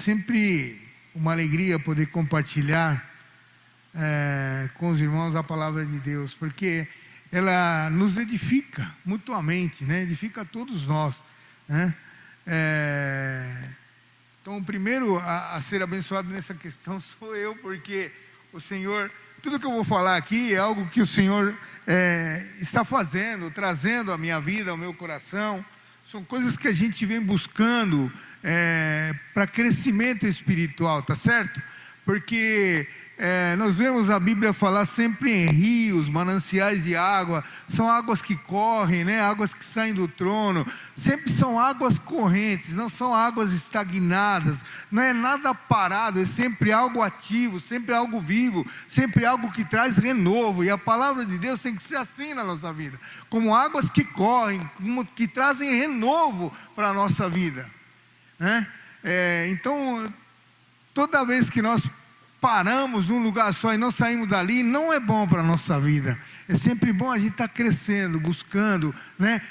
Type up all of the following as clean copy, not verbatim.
sempre uma alegria poder compartilhar com os irmãos a palavra de Deus, porque ela nos edifica mutuamente, né? Edifica a todos nós, né? Então, o primeiro a ser abençoado nessa questão sou eu, porque o Senhor, tudo que eu vou falar aqui é algo que o Senhor está fazendo, trazendo à minha vida, ao meu coração. São coisas que a gente vem buscando para crescimento espiritual, tá certo? Porque nós vemos a Bíblia falar sempre em rios, mananciais de água. São águas que correm, né? Águas que saem do trono. Sempre são águas correntes, não são águas estagnadas. Não é nada parado, é sempre algo ativo, sempre algo vivo, sempre algo que traz renovo. E a palavra de Deus tem que ser assim na nossa vida, como águas que correm, que trazem renovo para a nossa vida, né? Então, toda vez que nós paramos num lugar só e não saímos dali, não é bom para a nossa vida. É sempre bom a gente estar crescendo, buscando, né?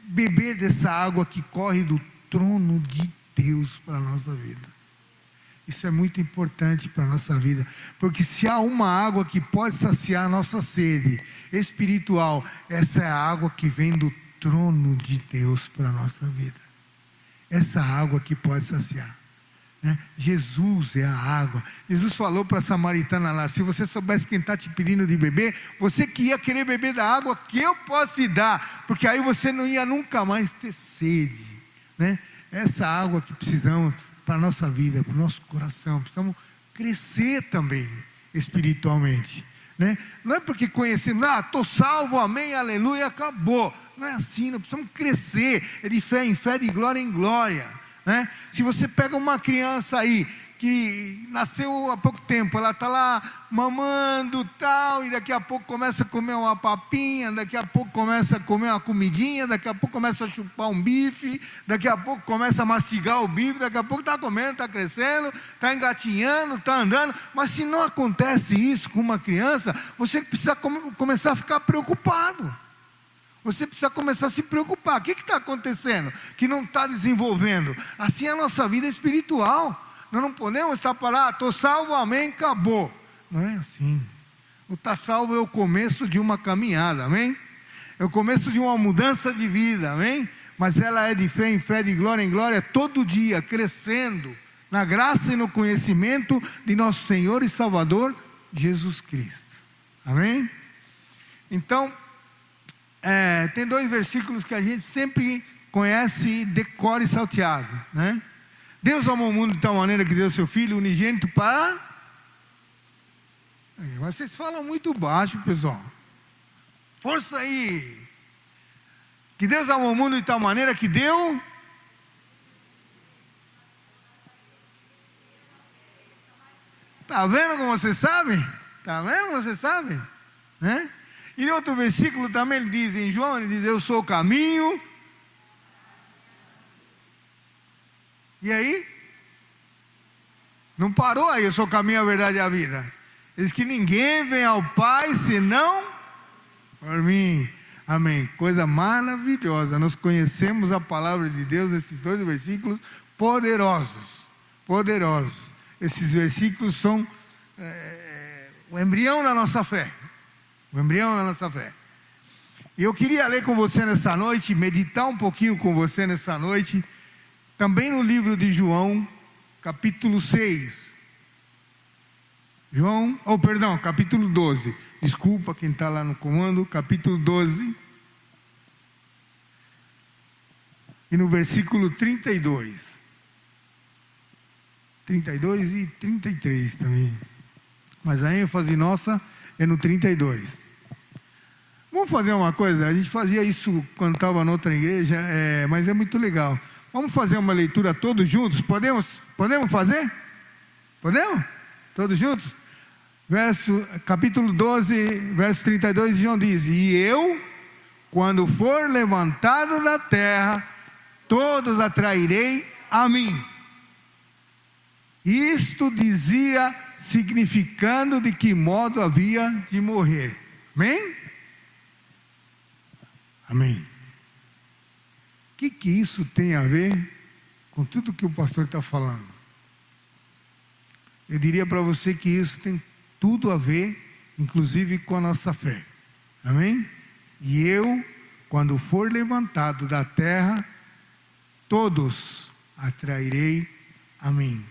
Beber dessa água que corre do trono de Deus para a nossa vida. Isso é muito importante para a nossa vida, porque se há uma água que pode saciar a nossa sede espiritual, essa é a água que vem do trono de Deus para a nossa vida. Essa água que pode saciar, né? Jesus é a água. Jesus falou para a samaritana lá: se você soubesse quem está te pedindo de beber, você que ia querer beber da água que eu posso te dar, porque aí você não ia nunca mais ter sede, né? Essa água que precisamos para a nossa vida, para o nosso coração. Precisamos crescer também espiritualmente, né? Não é porque conhecemos, estou salvo, amém, aleluia, acabou. Não é assim, nós precisamos crescer, é de fé em fé, de glória em glória, né? Se você pega uma criança aí que nasceu há pouco tempo, ela está lá mamando tal, e daqui a pouco começa a comer uma papinha, daqui a pouco começa a comer uma comidinha, daqui a pouco começa a chupar um bife, daqui a pouco começa a mastigar o bife, daqui a pouco está comendo, está crescendo, está engatinhando, está andando. Mas se não acontece isso com uma criança, você precisa começar a ficar preocupado. Você precisa começar a se preocupar. O que está acontecendo que não está desenvolvendo? Assim é a nossa vida espiritual. Nós não podemos estar parados, estou salvo, amém, acabou. Não é assim. O estar salvo é o começo de uma caminhada, amém? É o começo de uma mudança de vida, amém? Mas ela é de fé em fé, de glória em glória, todo dia, crescendo na graça e no conhecimento de nosso Senhor e Salvador, Jesus Cristo, amém? Então, tem dois versículos que a gente sempre conhece, decora e salteado, né? Deus amou o mundo de tal maneira que deu seu Filho unigênito para... Vocês falam muito baixo, pessoal. Força aí. Que Deus amou o mundo de tal maneira que deu... Está vendo como você sabe? Está vendo como você sabe? Né? E em outro versículo também ele diz, em João, ele diz: eu sou o caminho. E aí? Não parou aí, eu sou o caminho, a verdade e a vida. Ele diz que ninguém vem ao Pai senão por mim. Amém. Coisa maravilhosa. Nós conhecemos a palavra de Deus, esses dois versículos poderosos. Poderosos. Esses versículos são o embrião da nossa fé. O embrião da nossa fé. E eu queria ler com você nessa noite, meditar um pouquinho com você nessa noite, também no livro de João, capítulo 6. Capítulo 12. Desculpa quem está lá no comando, capítulo 12. E no versículo 32. 32 e 33 também. Mas a ênfase nossa é no 32. Vamos fazer uma coisa, a gente fazia isso quando estava na outra igreja, mas é muito legal. Vamos fazer uma leitura todos juntos? Podemos fazer? Podemos? Todos juntos? Capítulo 12, verso 32, João diz: e eu, quando for levantado da terra, todos atrairei a mim. Isto dizia, significando de que modo havia de morrer. Amém? Amém. O que isso tem a ver com tudo que o pastor está falando. Eu diria para você que isso tem tudo a ver, inclusive com a nossa fé. Amém? E eu, quando for levantado da terra, todos atrairei a mim.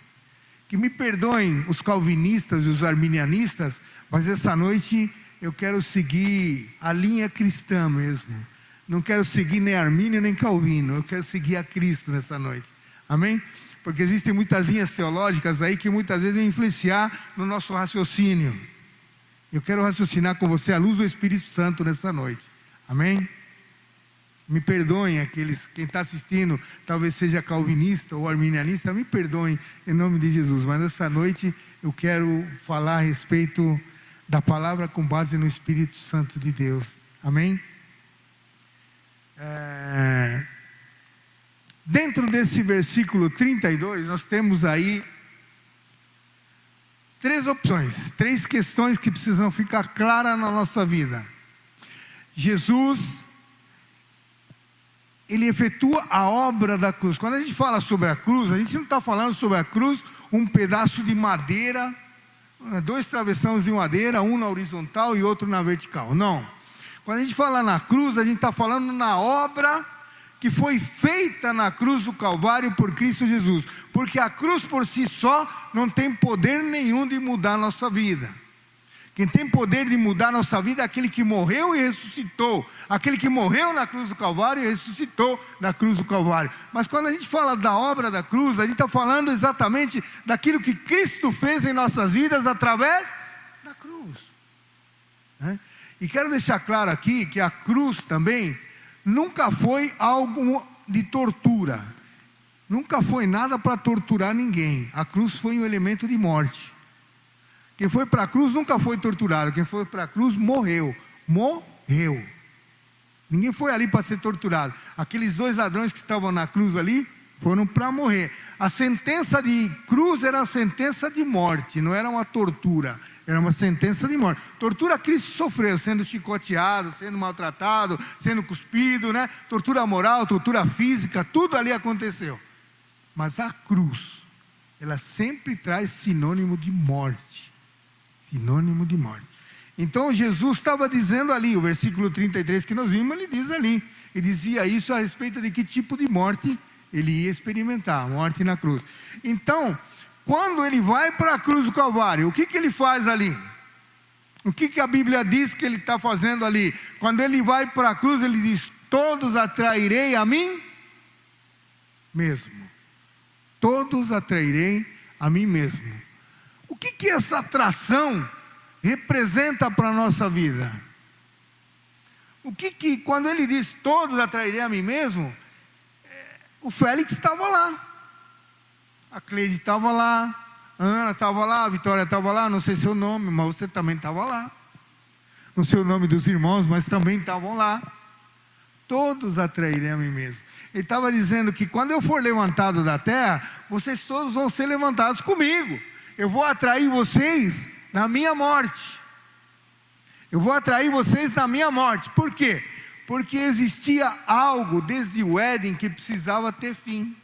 Que me perdoem os calvinistas e os arminianistas, mas essa noite eu quero seguir a linha cristã mesmo. Não quero seguir nem Armínio nem Calvino, eu quero seguir a Cristo nessa noite. Amém? Porque existem muitas linhas teológicas aí que muitas vezes vão influenciar no nosso raciocínio. Eu quero raciocinar com você à luz do Espírito Santo nessa noite. Amém? Me perdoem quem está assistindo, talvez seja calvinista ou arminianista, me perdoem em nome de Jesus. Mas essa noite eu quero falar a respeito da palavra com base no Espírito Santo de Deus. Amém? Dentro desse versículo 32, nós temos aí 3 opções, 3 questões que precisam ficar claras na nossa vida. Jesus, ele efetua a obra da cruz. Quando a gente fala sobre a cruz, a gente não está falando sobre a cruz, um pedaço de madeira, 2 travessões de madeira, um na horizontal e outro na vertical. Não. Quando a gente fala na cruz, a gente está falando na obra que foi feita na cruz do Calvário por Cristo Jesus. Porque a cruz por si só não tem poder nenhum de mudar a nossa vida. Quem tem poder de mudar a nossa vida é aquele que morreu e ressuscitou. Aquele que morreu na cruz do Calvário e ressuscitou na cruz do Calvário. Mas quando a gente fala da obra da cruz, a gente está falando exatamente daquilo que Cristo fez em nossas vidas através da cruz. E quero deixar claro aqui que a cruz também nunca foi algo de tortura. Nunca foi nada para torturar ninguém. A cruz foi um elemento de morte. Quem foi para a cruz nunca foi torturado. Quem foi para a cruz morreu. Morreu. Ninguém foi ali para ser torturado. Aqueles 2 ladrões que estavam na cruz ali foram para morrer. A sentença de cruz era a sentença de morte, não era uma tortura, era uma sentença de morte. Tortura Cristo sofreu, sendo chicoteado, sendo maltratado, sendo cuspido, né? Tortura moral, tortura física, tudo ali aconteceu. Mas a cruz, ela sempre traz sinônimo de morte. Sinônimo de morte. Então Jesus estava dizendo ali, o versículo 33 que nós vimos, ele diz ali, ele dizia isso a respeito de que tipo de morte ele ia experimentar, morte na cruz. Então, quando ele vai para a cruz do Calvário, o que ele faz ali? O que a Bíblia diz que ele está fazendo ali? Quando ele vai para a cruz, ele diz: todos atrairei a mim mesmo. Todos atrairei a mim mesmo. O que essa atração representa para a nossa vida? O que quando ele diz todos atrairei a mim mesmo, o Félix estava lá, a Cleide estava lá, a Ana estava lá, a Vitória estava lá, não sei seu nome, mas você também estava lá. Não sei o nome dos irmãos, mas também estavam lá. Todos atrairei a mim mesmo. Ele estava dizendo que quando eu for levantado da terra, vocês todos vão ser levantados comigo. Eu vou atrair vocês na minha morte. Eu vou atrair vocês na minha morte. Por quê? Porque existia algo desde o Éden que precisava ter fim.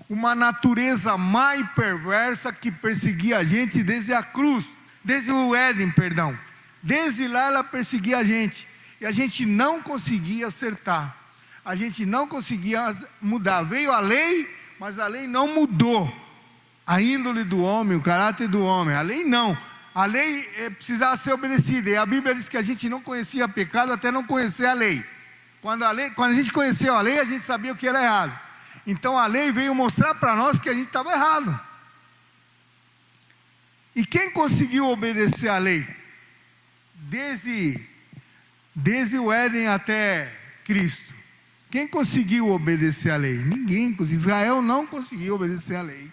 Uma natureza má e perversa que perseguia a gente desde a cruz, desde o Éden, perdão. Desde lá ela perseguia a gente. E a gente não conseguia acertar. A gente não conseguia mudar. Veio a lei, mas a lei não mudou a índole do homem, o caráter do homem. A lei não. A lei precisava ser obedecida. E a Bíblia diz que a gente não conhecia pecado até não conhecer a lei. Quando a gente conheceu a lei, a gente sabia o que era errado. Então a lei veio mostrar para nós que a gente estava errado. E quem conseguiu obedecer a lei? Desde o Éden até Cristo. Quem conseguiu obedecer a lei? Ninguém conseguiu. Israel não conseguiu obedecer a lei.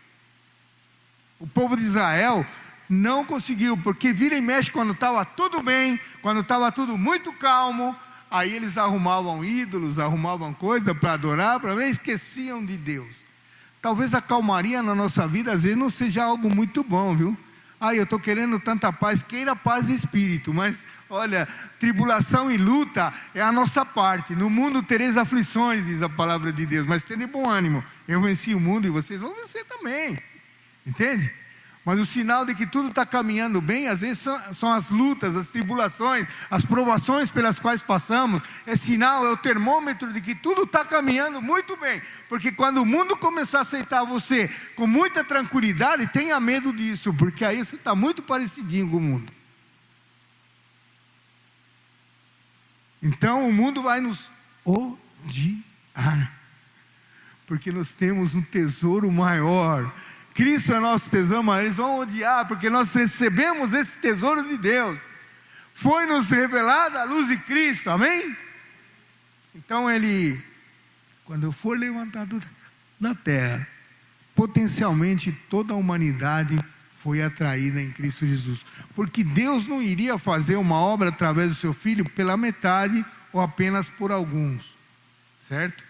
O povo de Israel não conseguiu, porque vira e mexe quando estava tudo bem, quando estava tudo muito calmo, aí eles arrumavam ídolos, arrumavam coisas para adorar, para ver, esqueciam de Deus. Talvez a calmaria na nossa vida às vezes não seja algo muito bom, viu? eu estou querendo tanta paz. Queira paz de espírito, mas olha, tribulação e luta é a nossa parte. No mundo tereis aflições, diz a palavra de Deus, mas tenha bom ânimo. Eu venci o mundo e vocês vão vencer também. Entende? Mas o sinal de que tudo está caminhando bem, às vezes são as lutas, as tribulações, as provações pelas quais passamos. É sinal, é o termômetro de que tudo está caminhando muito bem. Porque quando o mundo começar a aceitar você com muita tranquilidade, tenha medo disso, porque aí você está muito parecidinho com o mundo. Então o mundo vai nos odiar, porque nós temos um tesouro maior. Cristo é nosso tesouro, mas eles vão odiar, porque nós recebemos esse tesouro de Deus. Foi-nos revelada a luz de Cristo, amém? Então ele, quando eu for levantado da terra, potencialmente toda a humanidade foi atraída em Cristo Jesus. Porque Deus não iria fazer uma obra através do seu Filho pela metade ou apenas por alguns, certo?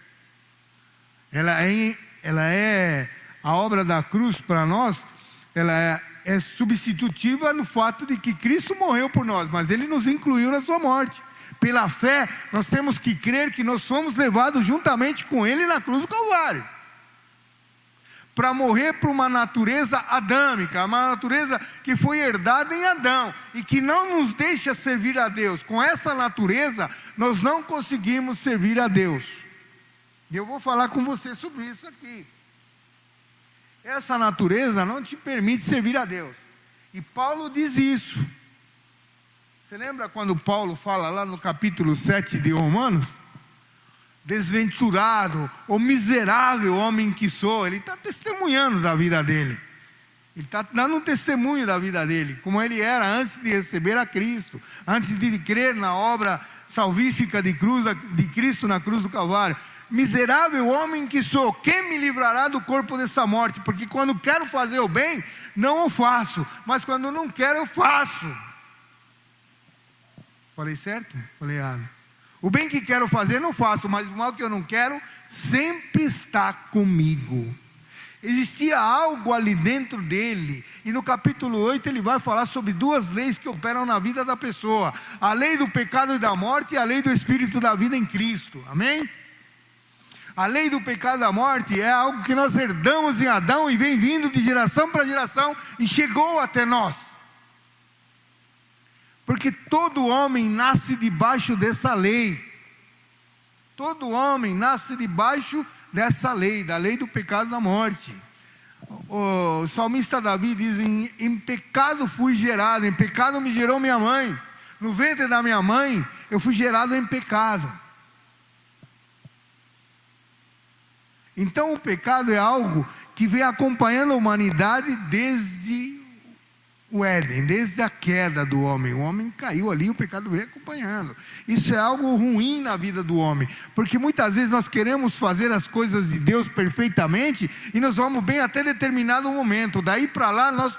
Ela é a obra da cruz para nós, ela é substitutiva no fato de que Cristo morreu por nós, mas Ele nos incluiu na sua morte. Pela fé, nós temos que crer que nós fomos levados juntamente com Ele na cruz do Calvário, para morrer para uma natureza adâmica, uma natureza que foi herdada em Adão, e que não nos deixa servir a Deus. Com essa natureza, nós não conseguimos servir a Deus. E eu vou falar com você sobre isso aqui. Essa natureza não te permite servir a Deus. E Paulo diz isso. Você lembra quando Paulo fala lá no capítulo 7 de Romanos? Desventurado, ou miserável homem que sou. Ele está testemunhando da vida dele. Ele está dando um testemunho da vida dele, como ele era antes de receber a Cristo, antes de crer na obra salvífica de Cristo na cruz do Calvário. Miserável homem que sou, quem me livrará do corpo dessa morte? Porque quando quero fazer o bem, não o faço, mas quando não quero, eu faço. Falei certo? Falei errado. O bem que quero fazer, não faço, mas o mal que eu não quero, sempre está comigo. Existia algo ali dentro dele, e no capítulo 8 ele vai falar sobre duas leis que operam na vida da pessoa: a lei do pecado e da morte, e a lei do espírito da vida em Cristo, amém? A lei do pecado e da morte é algo que nós herdamos em Adão e vem vindo de geração para geração e chegou até nós. Porque todo homem nasce debaixo dessa lei. Todo homem nasce debaixo dessa lei, da lei do pecado e da morte. O salmista Davi diz: em pecado fui gerado, em pecado me gerou minha mãe. No ventre da minha mãe eu fui gerado em pecado. Então o pecado é algo que vem acompanhando a humanidade desde o Éden, desde a queda do homem. O homem caiu ali, o pecado veio acompanhando. Isso é algo ruim na vida do homem, porque muitas vezes nós queremos fazer as coisas de Deus perfeitamente, e nós vamos bem até determinado momento, daí para lá nós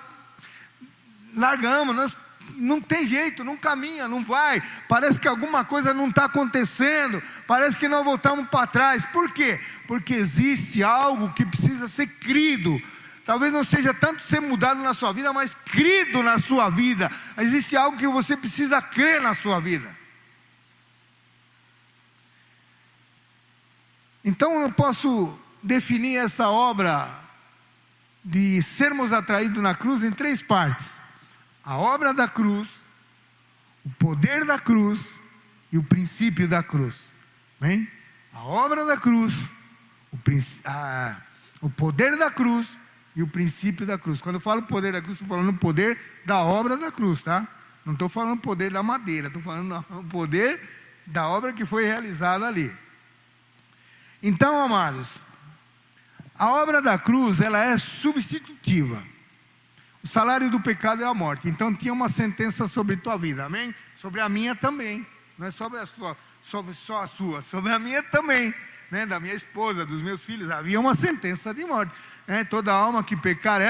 largamos, não tem jeito, não caminha, não vai, parece que alguma coisa não está acontecendo, parece que nós voltamos para trás. Por quê? Porque existe algo que precisa ser crido. Talvez não seja tanto ser mudado na sua vida, mas crido na sua vida. Existe algo que você precisa crer na sua vida. Então eu posso definir essa obra de sermos atraídos na cruz em três partes: a obra da cruz, o poder da cruz e o princípio da cruz. Bem? A obra da cruz, o poder da cruz e o princípio da cruz. Quando eu falo poder da cruz, estou falando o poder da obra da cruz, tá? Não estou falando o poder da madeira, estou falando o poder da obra que foi realizada ali. Então, amados, a obra da cruz, ela é substitutiva. O salário do pecado é a morte. Então tinha uma sentença sobre tua vida, amém? Sobre a minha também. Não é sobre a sua, sobre só a sua, sobre a minha também, né? Da minha esposa, dos meus filhos. Havia uma sentença de morte. Toda alma que pecar,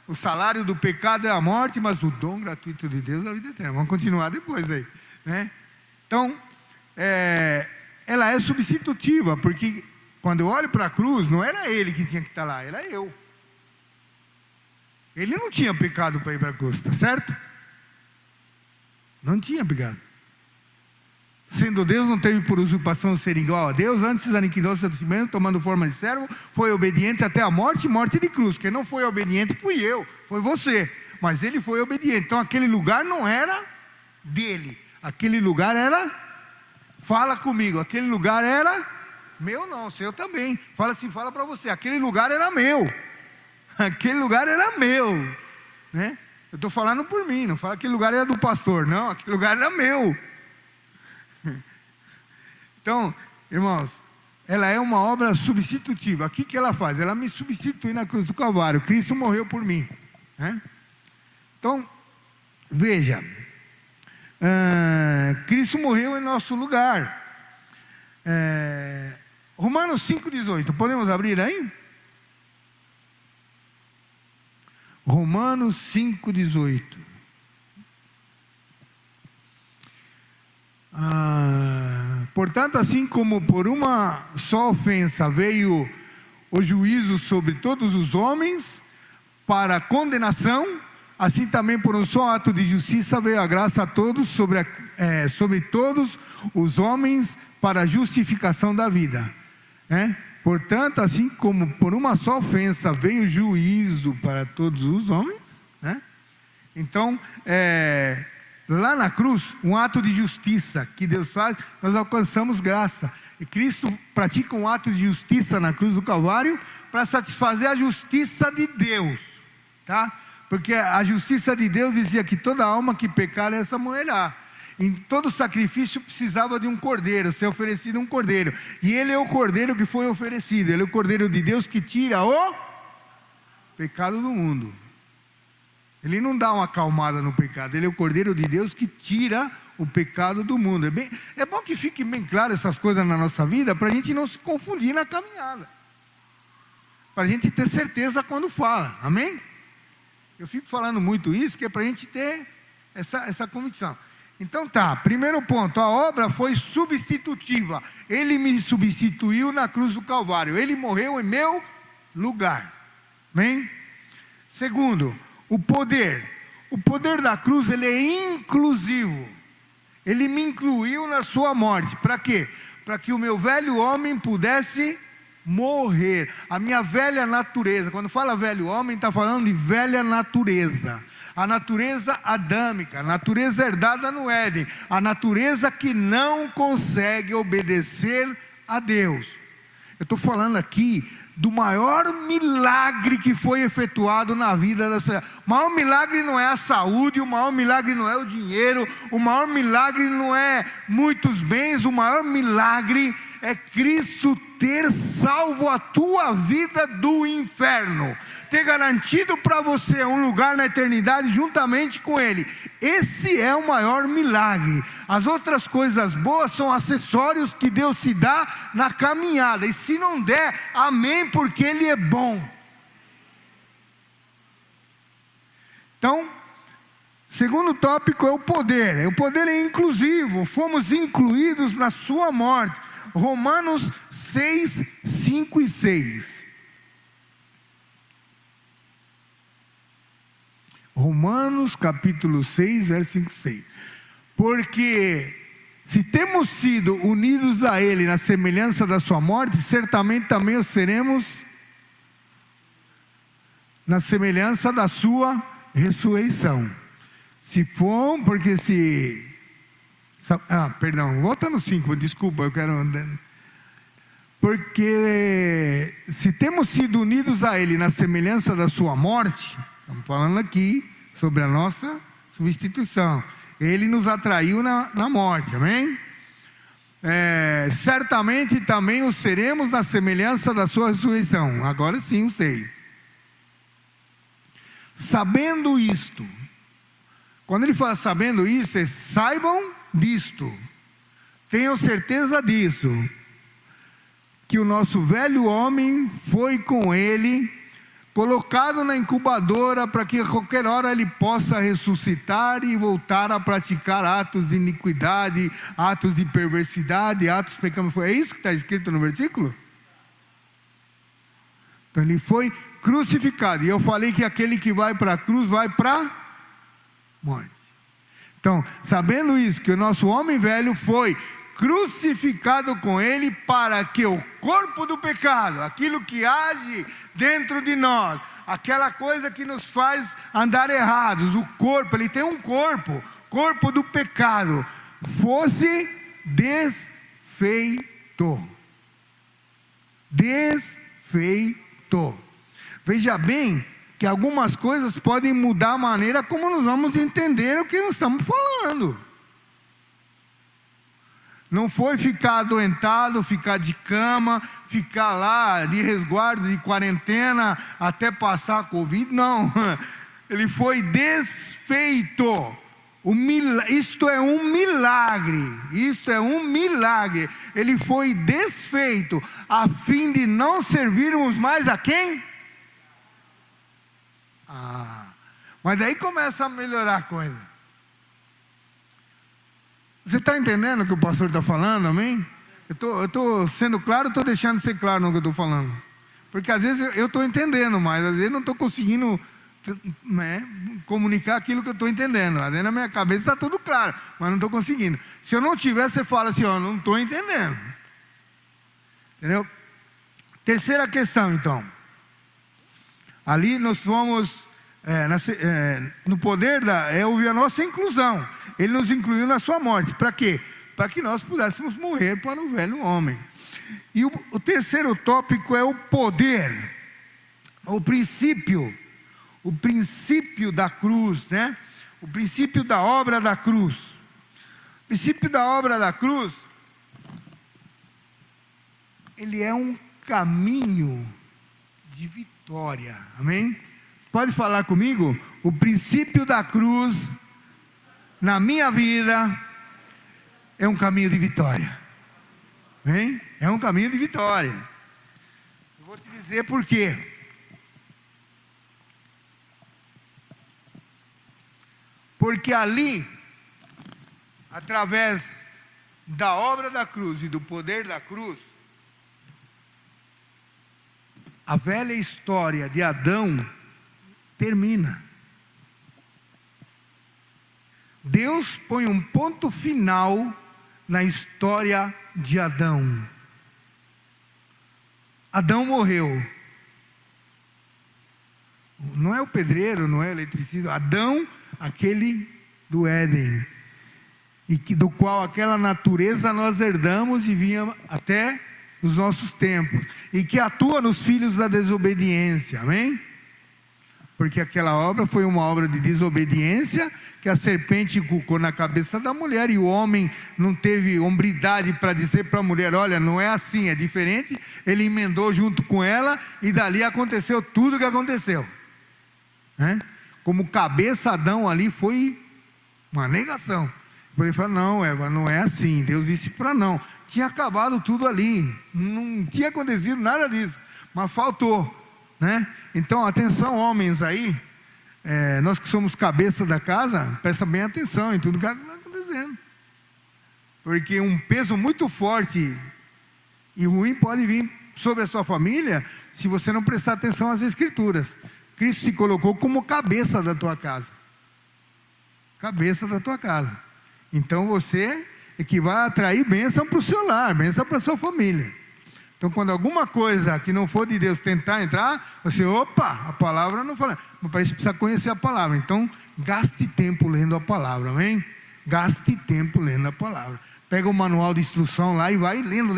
o salário do pecado é a morte, mas o dom gratuito de Deus é a vida eterna. Vamos continuar depois aí, né? Então, ela é substitutiva, porque quando eu olho para a cruz, não era ele que tinha que estar lá, era eu. Ele não tinha pecado para ir para a cruz, está certo? Não tinha pecado. Sendo Deus, não teve por usurpação ser igual a Deus, antes aniquilou-se a si mesmo, tomando forma de servo, foi obediente até a morte, morte de cruz. Quem não foi obediente fui eu, foi você, mas ele foi obediente. Então aquele lugar não era dele, aquele lugar era, fala comigo, aquele lugar era meu, não, seu também. Fala assim, fala para você, aquele lugar era meu, aquele lugar era meu, né? Eu estou falando por mim, não fala que aquele lugar era do pastor, não, aquele lugar era meu. Então, irmãos, ela é uma obra substitutiva. O que ela faz? Ela me substitui na cruz do Calvário. Cristo morreu por mim, né? Então, veja, Cristo morreu em nosso lugar. Romanos 5,18, podemos abrir aí? Romanos 5,18. Portanto, assim como por uma só ofensa veio o juízo sobre todos os homens para condenação, assim também por um só ato de justiça veio a graça a todos sobre todos os homens para a justificação da vida, né? Portanto, assim como por uma só ofensa veio o juízo para todos os homens, né? Então, lá na cruz, um ato de justiça que Deus faz, nós alcançamos graça. E Cristo pratica um ato de justiça na cruz do Calvário para satisfazer a justiça de Deus, tá? Porque a justiça de Deus dizia que toda alma que pecar, essa morrerá. Em todo sacrifício precisava de um cordeiro, ser oferecido um cordeiro. E ele é o cordeiro que foi oferecido. Ele é o cordeiro de Deus que tira o pecado do mundo. Ele não dá uma acalmada no pecado. Ele é o cordeiro de Deus que tira o pecado do mundo. É bom que fique bem claro essas coisas na nossa vida, para a gente não se confundir na caminhada, para a gente ter certeza quando fala, amém? Eu fico falando muito isso, que é para a gente ter essa convicção. Então tá, primeiro ponto, a obra foi substitutiva. Ele me substituiu na cruz do Calvário. Ele morreu em meu lugar, amém? Segundo, o poder da cruz, ele é inclusivo. Ele me incluiu na sua morte. Para quê? Para que o meu velho homem pudesse morrer. A minha velha natureza. Quando fala velho homem, está falando de velha natureza. A natureza adâmica, a natureza herdada no Éden. A natureza que não consegue obedecer a Deus. Eu estou falando aqui do maior milagre que foi efetuado na vida das pessoas. O maior milagre não é a saúde, o maior milagre não é o dinheiro, o maior milagre não é muitos bens, o maior milagre é Cristo ter salvo a tua vida do inferno, ter garantido para você um lugar na eternidade juntamente com Ele. Esse é o maior milagre. As outras coisas boas são acessórios que Deus te dá na caminhada, e se não der, amém, porque Ele é bom. Então, segundo tópico é o poder. O poder é inclusivo, fomos incluídos na sua morte. Romanos 6, 5 e 6. Romanos capítulo 6, verso 5 e 6. Porque se temos sido unidos a Ele na semelhança da sua morte, certamente também o seremos na semelhança da sua ressurreição. Se for, porque se... perdão, volta no 5, desculpa, eu quero... Porque se temos sido unidos a Ele na semelhança da sua morte, estamos falando aqui sobre a nossa substituição. Ele nos atraiu na morte, amém? Certamente também o seremos na semelhança da sua ressurreição. Agora sim, o 6. Sabendo isto, quando ele fala sabendo isso, é saibam disto, tenham certeza disso, que o nosso velho homem foi com Ele colocado na incubadora, para que a qualquer hora ele possa ressuscitar e voltar a praticar atos de iniquidade, atos de perversidade, atos de pecado. É isso que está escrito no versículo? Então ele foi crucificado. E eu falei que aquele que vai para a cruz vai para a morte. Então, sabendo isso, que o nosso homem velho foi crucificado com ele para que o corpo do pecado, aquilo que age dentro de nós, aquela coisa que nos faz andar errados, o corpo, ele tem um corpo do pecado, fosse desfeito. Desfeito. Veja bem que algumas coisas podem mudar a maneira como nós vamos entender o que nós estamos falando. Não foi ficar adoentado, ficar de cama, ficar lá de resguardo, de quarentena, até passar a Covid, não. Ele foi desfeito. Isto é um milagre. Isto é um milagre. Ele foi desfeito, a fim de não servirmos mais a quem? Mas daí começa a melhorar a coisa. Você está entendendo o que o pastor está falando, amém? Eu estou sendo claro, estou deixando de ser claro no que eu estou falando. Porque às vezes eu estou entendendo, mas às vezes não estou conseguindo comunicar aquilo que eu estou entendendo. Às vezes na minha cabeça está tudo claro, mas não estou conseguindo. Se eu não tiver, você fala assim, ó, não estou entendendo. Entendeu? Terceira questão, então. Ali nós fomos no poder houve a nossa inclusão. Ele nos incluiu na sua morte. Para quê? Para que nós pudéssemos morrer para o velho homem. E o terceiro tópico é o poder, o princípio da cruz, né? O princípio da obra da cruz. O princípio da obra da cruz, ele é um caminho de vitória, amém? Pode falar comigo? O princípio da cruz na minha vida é um caminho de vitória, amém? É um caminho de vitória. Eu vou te dizer por quê. Porque ali, através da obra da cruz e do poder da cruz, a velha história de Adão termina. Deus põe um ponto final na história de Adão. Adão morreu. Não é o pedreiro, não é o eletricista. Adão, aquele do Éden, e do qual aquela natureza nós herdamos e vinha até os nossos tempos, e que atua nos filhos da desobediência, amém? Porque aquela obra foi uma obra de desobediência, que a serpente cucou na cabeça da mulher, e o homem não teve hombridade para dizer para a mulher, olha, não é assim, é diferente. Ele emendou junto com ela, e dali aconteceu tudo o que aconteceu, né? Como cabeça, Adão ali foi uma negação. Ele falou, não, Eva, não é assim. Deus disse para não. Tinha acabado tudo ali, não tinha acontecido nada disso, mas faltou, né? Então, atenção, homens aí, nós que somos cabeça da casa, presta bem atenção em tudo que está acontecendo, porque um peso muito forte e ruim pode vir sobre a sua família, se você não prestar atenção às Escrituras. Cristo te colocou como cabeça da tua casa, cabeça da tua casa. Então você é que vai atrair bênção para o seu lar, bênção para a sua família. Então, quando alguma coisa que não for de Deus tentar entrar, você, opa, a palavra não fala, mas para isso precisa conhecer a palavra. Então, gaste tempo lendo a palavra, amém? Gaste tempo lendo a palavra. Pega o manual de instrução lá e vai lendo,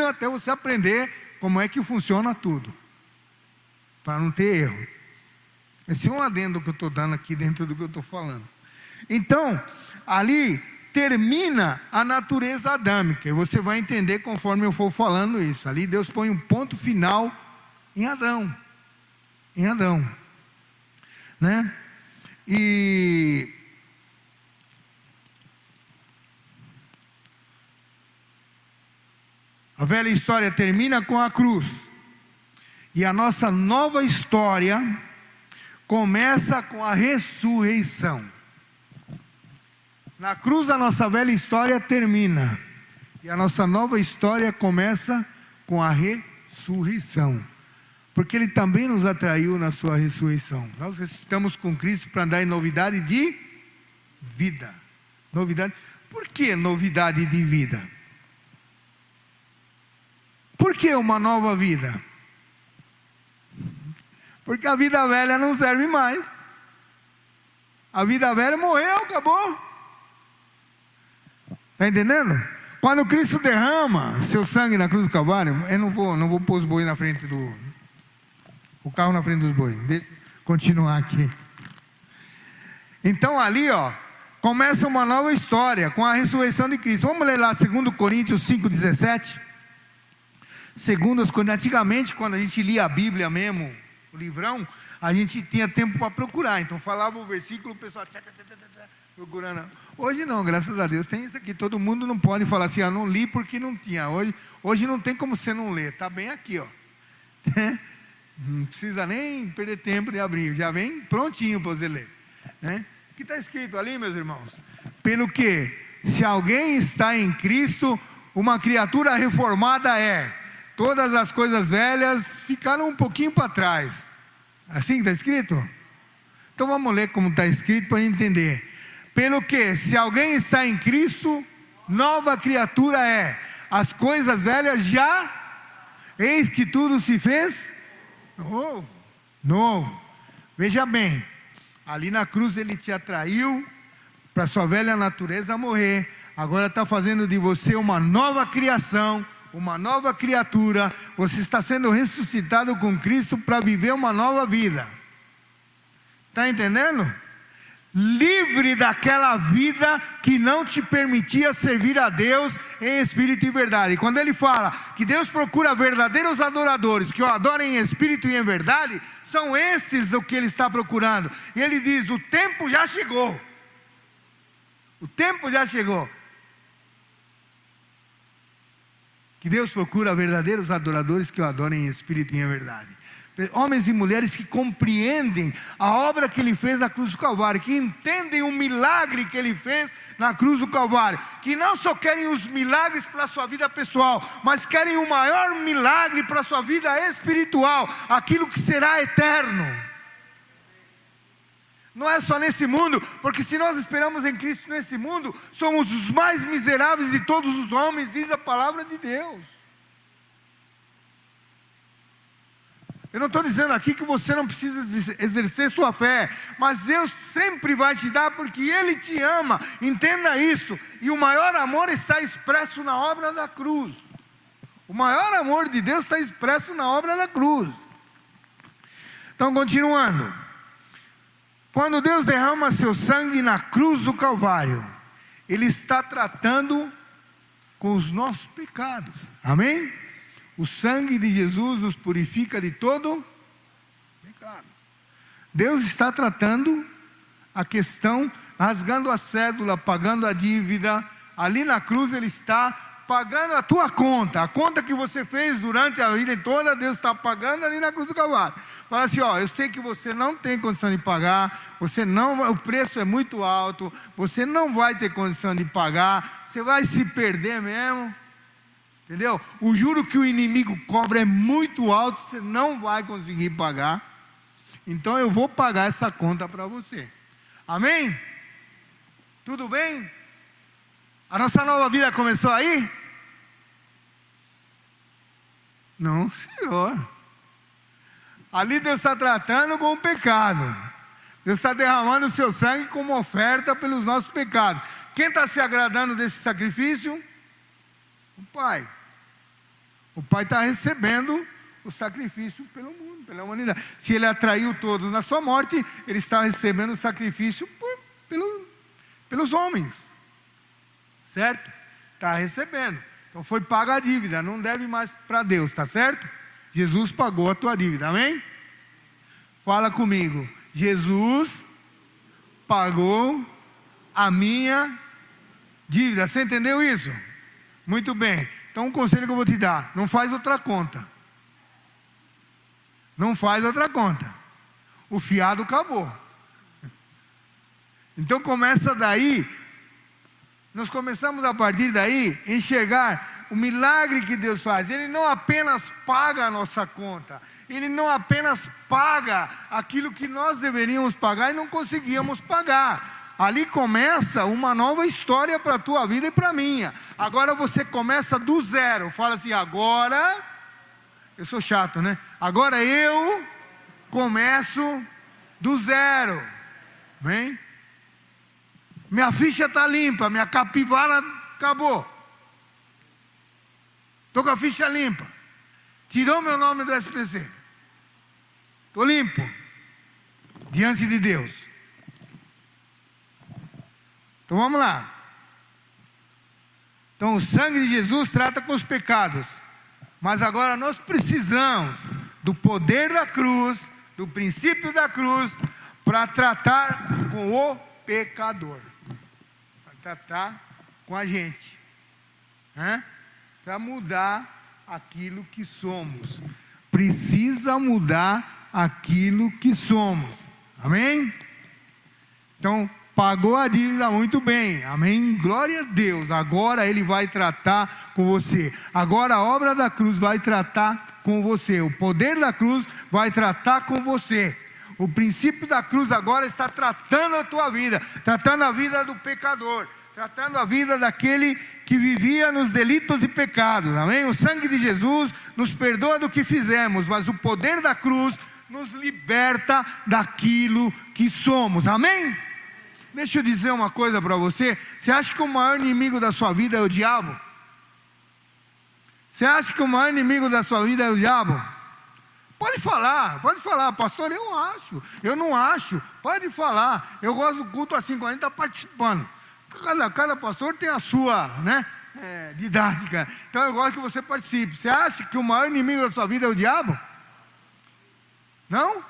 até você aprender como é que funciona tudo, para não ter erro. Esse é um adendo que eu estou dando aqui dentro do que eu estou falando. Então, ali termina a natureza adâmica, e você vai entender conforme eu for falando isso. Ali Deus põe um ponto final em Adão, né? E a velha história termina com a cruz, e a nossa nova história começa com a ressurreição. Na cruz a nossa velha história termina, e a nossa nova história começa com a ressurreição. porque Ele também nos atraiu na sua ressurreição. Nós ressuscitamos com Cristo para andar em novidade de vida. Novidade. Por que novidade de vida? Por que uma nova vida? Porque a vida velha não serve mais. A vida velha morreu, acabou. Está entendendo? Quando Cristo derrama seu sangue na cruz do Calvário, eu não vou pôr os bois na frente o carro na frente dos bois. Deixa eu continuar aqui. Então ali, começa uma nova história com a ressurreição de Cristo. Vamos ler lá 2 Coríntios 5,17. 2 Coríntios, antigamente, quando a gente lia a Bíblia mesmo, o livrão, a gente tinha tempo para procurar. Então falava o versículo, o pessoal procurando. Hoje não, graças a Deus tem isso aqui. Todo mundo não pode falar assim, não li porque não tinha. Hoje não tem como você não ler. Está bem aqui, Não precisa nem perder tempo de abrir. Já vem prontinho para você ler. O que está escrito ali, meus irmãos? Pelo que, se alguém está em Cristo, uma criatura reformada é. Todas as coisas velhas ficaram um pouquinho para trás. Assim que está escrito? Então vamos ler como está escrito para entender. Pelo que, se alguém está em Cristo, nova criatura é. As coisas velhas já, eis que tudo se fez novo. Veja bem, ali na cruz Ele te atraiu para sua velha natureza morrer. Agora está fazendo de você uma nova criação, uma nova criatura. Você está sendo ressuscitado com Cristo para viver uma nova vida. Está entendendo? Livre daquela vida que não te permitia servir a Deus em espírito e verdade. E quando ele fala que Deus procura verdadeiros adoradores que o adorem em espírito e em verdade, são esses o que Ele está procurando. E Ele diz, o tempo já chegou. O tempo já chegou. Que Deus procura verdadeiros adoradores que o adorem em espírito e em verdade. Homens e mulheres que compreendem a obra que Ele fez na cruz do Calvário, que entendem o milagre que Ele fez na cruz do Calvário, que não só querem os milagres para a sua vida pessoal, mas querem o maior milagre para a sua vida espiritual, aquilo que será eterno. Não é só nesse mundo, porque se nós esperamos em Cristo nesse mundo, somos os mais miseráveis de todos os homens, diz a palavra de Deus. Eu não estou dizendo aqui que você não precisa exercer sua fé, mas Deus sempre vai te dar, porque Ele te ama, entenda isso. E o maior amor está expresso na obra da cruz. O maior amor de Deus está expresso na obra da cruz. Então, continuando. Quando Deus derrama seu sangue na cruz do Calvário, Ele está tratando com os nossos pecados. Amém? O sangue de Jesus nos purifica de todo pecado. Deus está tratando a questão, rasgando a cédula, pagando a dívida. Ali na cruz Ele está pagando a tua conta. A conta que você fez durante a vida toda, Deus está pagando ali na cruz do Calvário. Fala assim, eu sei que você não tem condição de pagar, o preço é muito alto, você não vai ter condição de pagar, você vai se perder mesmo. Entendeu? O juro que o inimigo cobra é muito alto, você não vai conseguir pagar. Então eu vou pagar essa conta para você. Amém? Tudo bem? A nossa nova vida começou aí? Não, Senhor. Ali Deus está tratando com o pecado. Deus está derramando o seu sangue como oferta pelos nossos pecados. Quem está se agradando desse sacrifício? O Pai. O Pai está recebendo o sacrifício pelo mundo, pela humanidade. Se Ele atraiu todos na sua morte, Ele está recebendo o sacrifício pelos homens. Certo? Está recebendo. Então foi paga a dívida, não deve mais para Deus, está certo? Jesus pagou a tua dívida, amém? Fala comigo. Jesus pagou a minha dívida. Você entendeu isso? Muito bem. Então um conselho que eu vou te dar: não faz outra conta. Não faz outra conta. O fiado acabou. Então começa daí. Nós começamos a partir daí enxergar o milagre que Deus faz. Ele não apenas paga a nossa conta, Ele não apenas paga aquilo que nós deveríamos pagar e não conseguíamos pagar. Ali começa uma nova história para a tua vida e para a minha. Agora você começa do zero. Fala assim: agora, eu sou chato, né? Agora eu começo do zero. Bem? Minha ficha está limpa, minha capivara acabou. Estou com a ficha limpa. Tirou meu nome do SPC. Estou limpo diante de Deus. Então vamos lá. Então o sangue de Jesus trata com os pecados. Mas agora nós precisamos do poder da cruz, do princípio da cruz, para tratar com o pecador. Para tratar com a gente. Para mudar aquilo que somos. Precisa mudar aquilo que somos. Amém? Então, pagou a dívida muito bem. Amém? Glória a Deus. Agora Ele vai tratar com você. Agora a obra da cruz vai tratar com você. O poder da cruz vai tratar com você. O princípio da cruz agora está tratando a tua vida. Tratando a vida do pecador. Tratando a vida daquele que vivia nos delitos e pecados. Amém? O sangue de Jesus nos perdoa do que fizemos. Mas o poder da cruz nos liberta daquilo que somos. Amém? Deixa eu dizer uma coisa para você. Você acha que o maior inimigo da sua vida é o diabo? Você acha que o maior inimigo da sua vida é o diabo? Pode falar, pastor, eu acho, eu não acho, pode falar. Eu gosto do culto assim, quando a gente está participando. Cada pastor tem a sua, didática. Então eu gosto que você participe. Você acha que o maior inimigo da sua vida é o diabo? Não?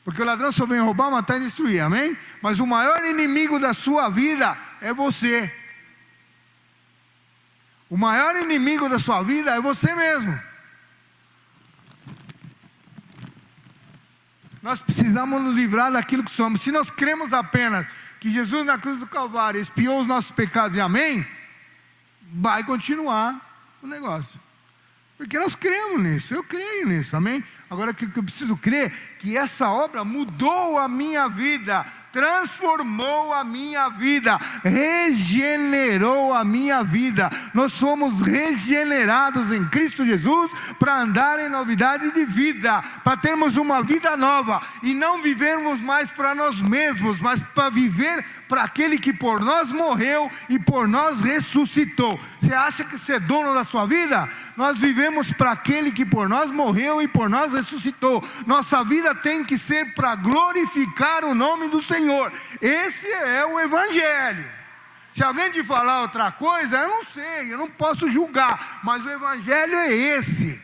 Porque o ladrão só vem roubar, matar e destruir, amém? Mas o maior inimigo da sua vida é você. O maior inimigo da sua vida é você mesmo. Nós precisamos nos livrar daquilo que somos. Se nós cremos apenas que Jesus na cruz do Calvário expiou os nossos pecados e amém, vai continuar o negócio. Porque nós cremos nisso, eu creio nisso, amém? Agora o que eu preciso crer? Que essa obra mudou a minha vida, transformou a minha vida, regenerou a minha vida. Nós somos regenerados em Cristo Jesus para andar em novidade de vida, para termos uma vida nova e não vivermos mais para nós mesmos, mas para viver para aquele que por nós morreu e por nós ressuscitou. Você acha que você é dono da sua vida? Nós vivemos para aquele que por nós morreu e por nós ressuscitou. Nossa vida tem que ser para glorificar o nome do Senhor. Esse é o Evangelho. Se alguém te falar outra coisa, eu não sei, eu não posso julgar, mas o Evangelho é esse.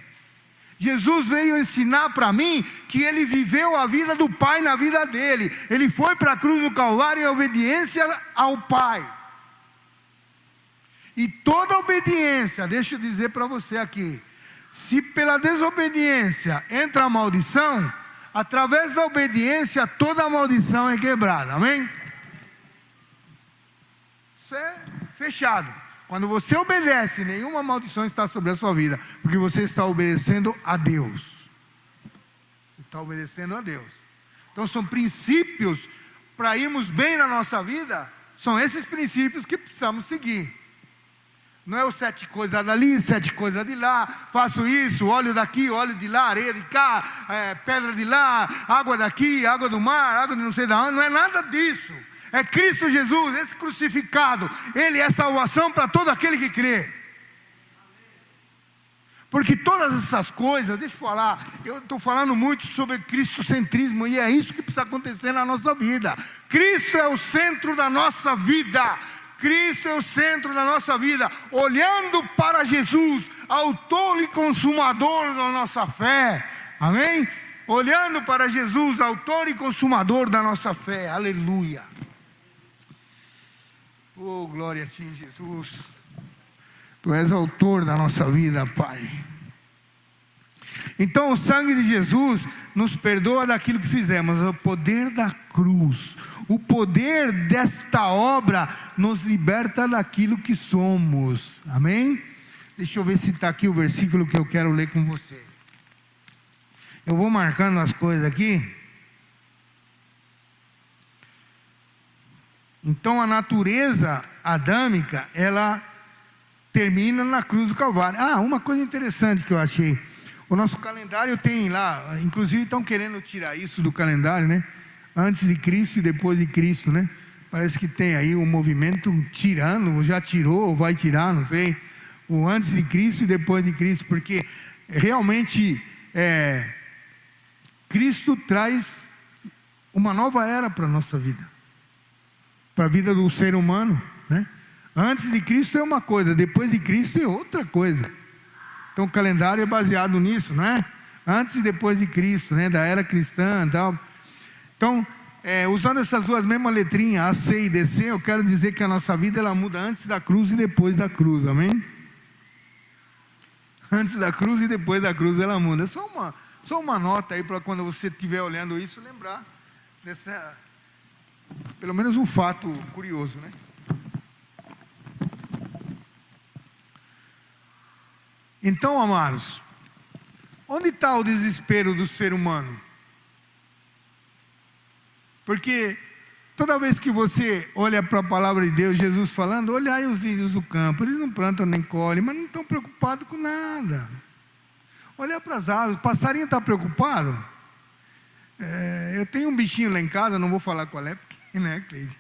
Jesus veio ensinar para mim que Ele viveu a vida do Pai na vida dele. Ele foi para a cruz do Calvário em obediência ao Pai. E toda obediência, deixa eu dizer para você aqui, se pela desobediência entra a maldição, através da obediência toda a maldição é quebrada, amém? Isso é fechado. Quando você obedece, nenhuma maldição está sobre a sua vida, porque você está obedecendo a Deus. Está obedecendo a Deus. Então são princípios para irmos bem na nossa vida, são esses princípios que precisamos seguir. Não é o 7 coisas dali, 7 coisas de lá, faço isso, óleo daqui, óleo de lá, areia de cá, pedra de lá, água daqui, água do mar, água de não sei de onde, não é nada disso. É Cristo Jesus, esse crucificado. Ele é salvação para todo aquele que crê. Porque todas essas coisas, deixa eu falar, eu estou falando muito sobre cristocentrismo e é isso que precisa acontecer na nossa vida. Cristo é o centro da nossa vida. Cristo é o centro da nossa vida. Olhando para Jesus, autor e consumador da nossa fé. Amém? Olhando para Jesus, autor e consumador da nossa fé. Aleluia. Oh, glória a Ti, Jesus. Tu és autor da nossa vida, Pai. Então o sangue de Jesus nos perdoa daquilo que fizemos. O poder da cruz, o poder desta obra nos liberta daquilo que somos. Amém? Deixa eu ver se está aqui o versículo que eu quero ler com você. Eu vou marcando as coisas aqui. Então a natureza adâmica, ela termina na cruz do Calvário. Uma coisa interessante que eu achei. O nosso calendário tem lá, inclusive estão querendo tirar isso do calendário, né? Antes de Cristo e depois de Cristo, né? Parece que tem aí um movimento tirando, já tirou ou vai tirar, não sei. O antes de Cristo e depois de Cristo, porque realmente Cristo traz uma nova era para a nossa vida, para a vida do ser humano, né? Antes de Cristo é uma coisa, depois de Cristo é outra coisa. Então o calendário é baseado nisso, não é? Antes e depois de Cristo, né? Da era cristã e tal. Então, usando essas duas mesmas letrinhas, A, C e DC, eu quero dizer que a nossa vida ela muda antes da cruz e depois da cruz, amém? Antes da cruz e depois da cruz ela muda. É só uma nota aí para quando você estiver olhando isso, lembrar dessa, pelo menos um fato curioso, né? Então, amados, onde está o desespero do ser humano? Porque toda vez que você olha para a palavra de Deus, Jesus falando, olhai os lírios do campo, eles não plantam nem colhem, mas não estão preocupados com nada. Olha para as árvores, o passarinho está preocupado? Eu tenho um bichinho lá em casa, não vou falar qual é, porque, né, Cleide?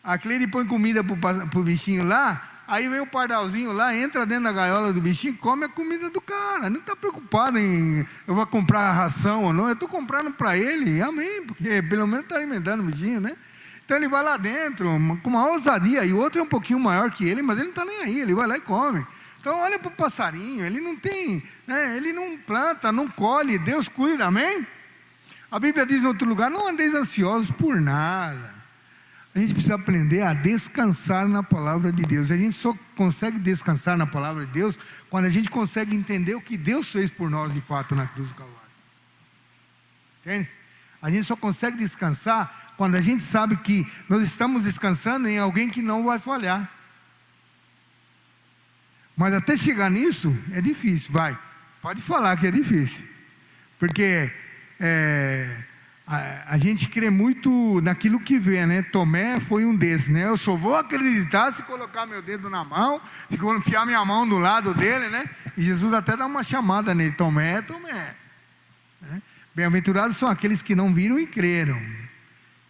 A Cleide põe comida para o bichinho lá, aí vem o pardalzinho lá, entra dentro da gaiola do bichinho, come a comida do cara. Não está preocupado em eu vou comprar a ração ou não. Eu estou comprando para ele, amém, porque pelo menos está alimentando o bichinho, né? Então ele vai lá dentro, com uma ousadia, e o outro é um pouquinho maior que ele, mas ele não está nem aí, ele vai lá e come. Então olha para o passarinho, ele não tem, né, ele não planta, não colhe, Deus cuida, amém? A Bíblia diz em outro lugar, não andeis ansiosos por nada. A gente precisa aprender a descansar na palavra de Deus. A gente só consegue descansar na palavra de Deus quando a gente consegue entender o que Deus fez por nós de fato na cruz do Calvário. Entende? A gente só consegue descansar quando a gente sabe que nós estamos descansando em alguém que não vai falhar. Mas até chegar nisso é difícil, pode falar que é difícil. Porque a gente crê muito naquilo que vê, né? Tomé foi um desses, né? Eu só vou acreditar se colocar meu dedo na mão, se enfiar minha mão do lado dele, né? E Jesus até dá uma chamada nele, Tomé, Tomé, né? Bem-aventurados são aqueles que não viram e creram.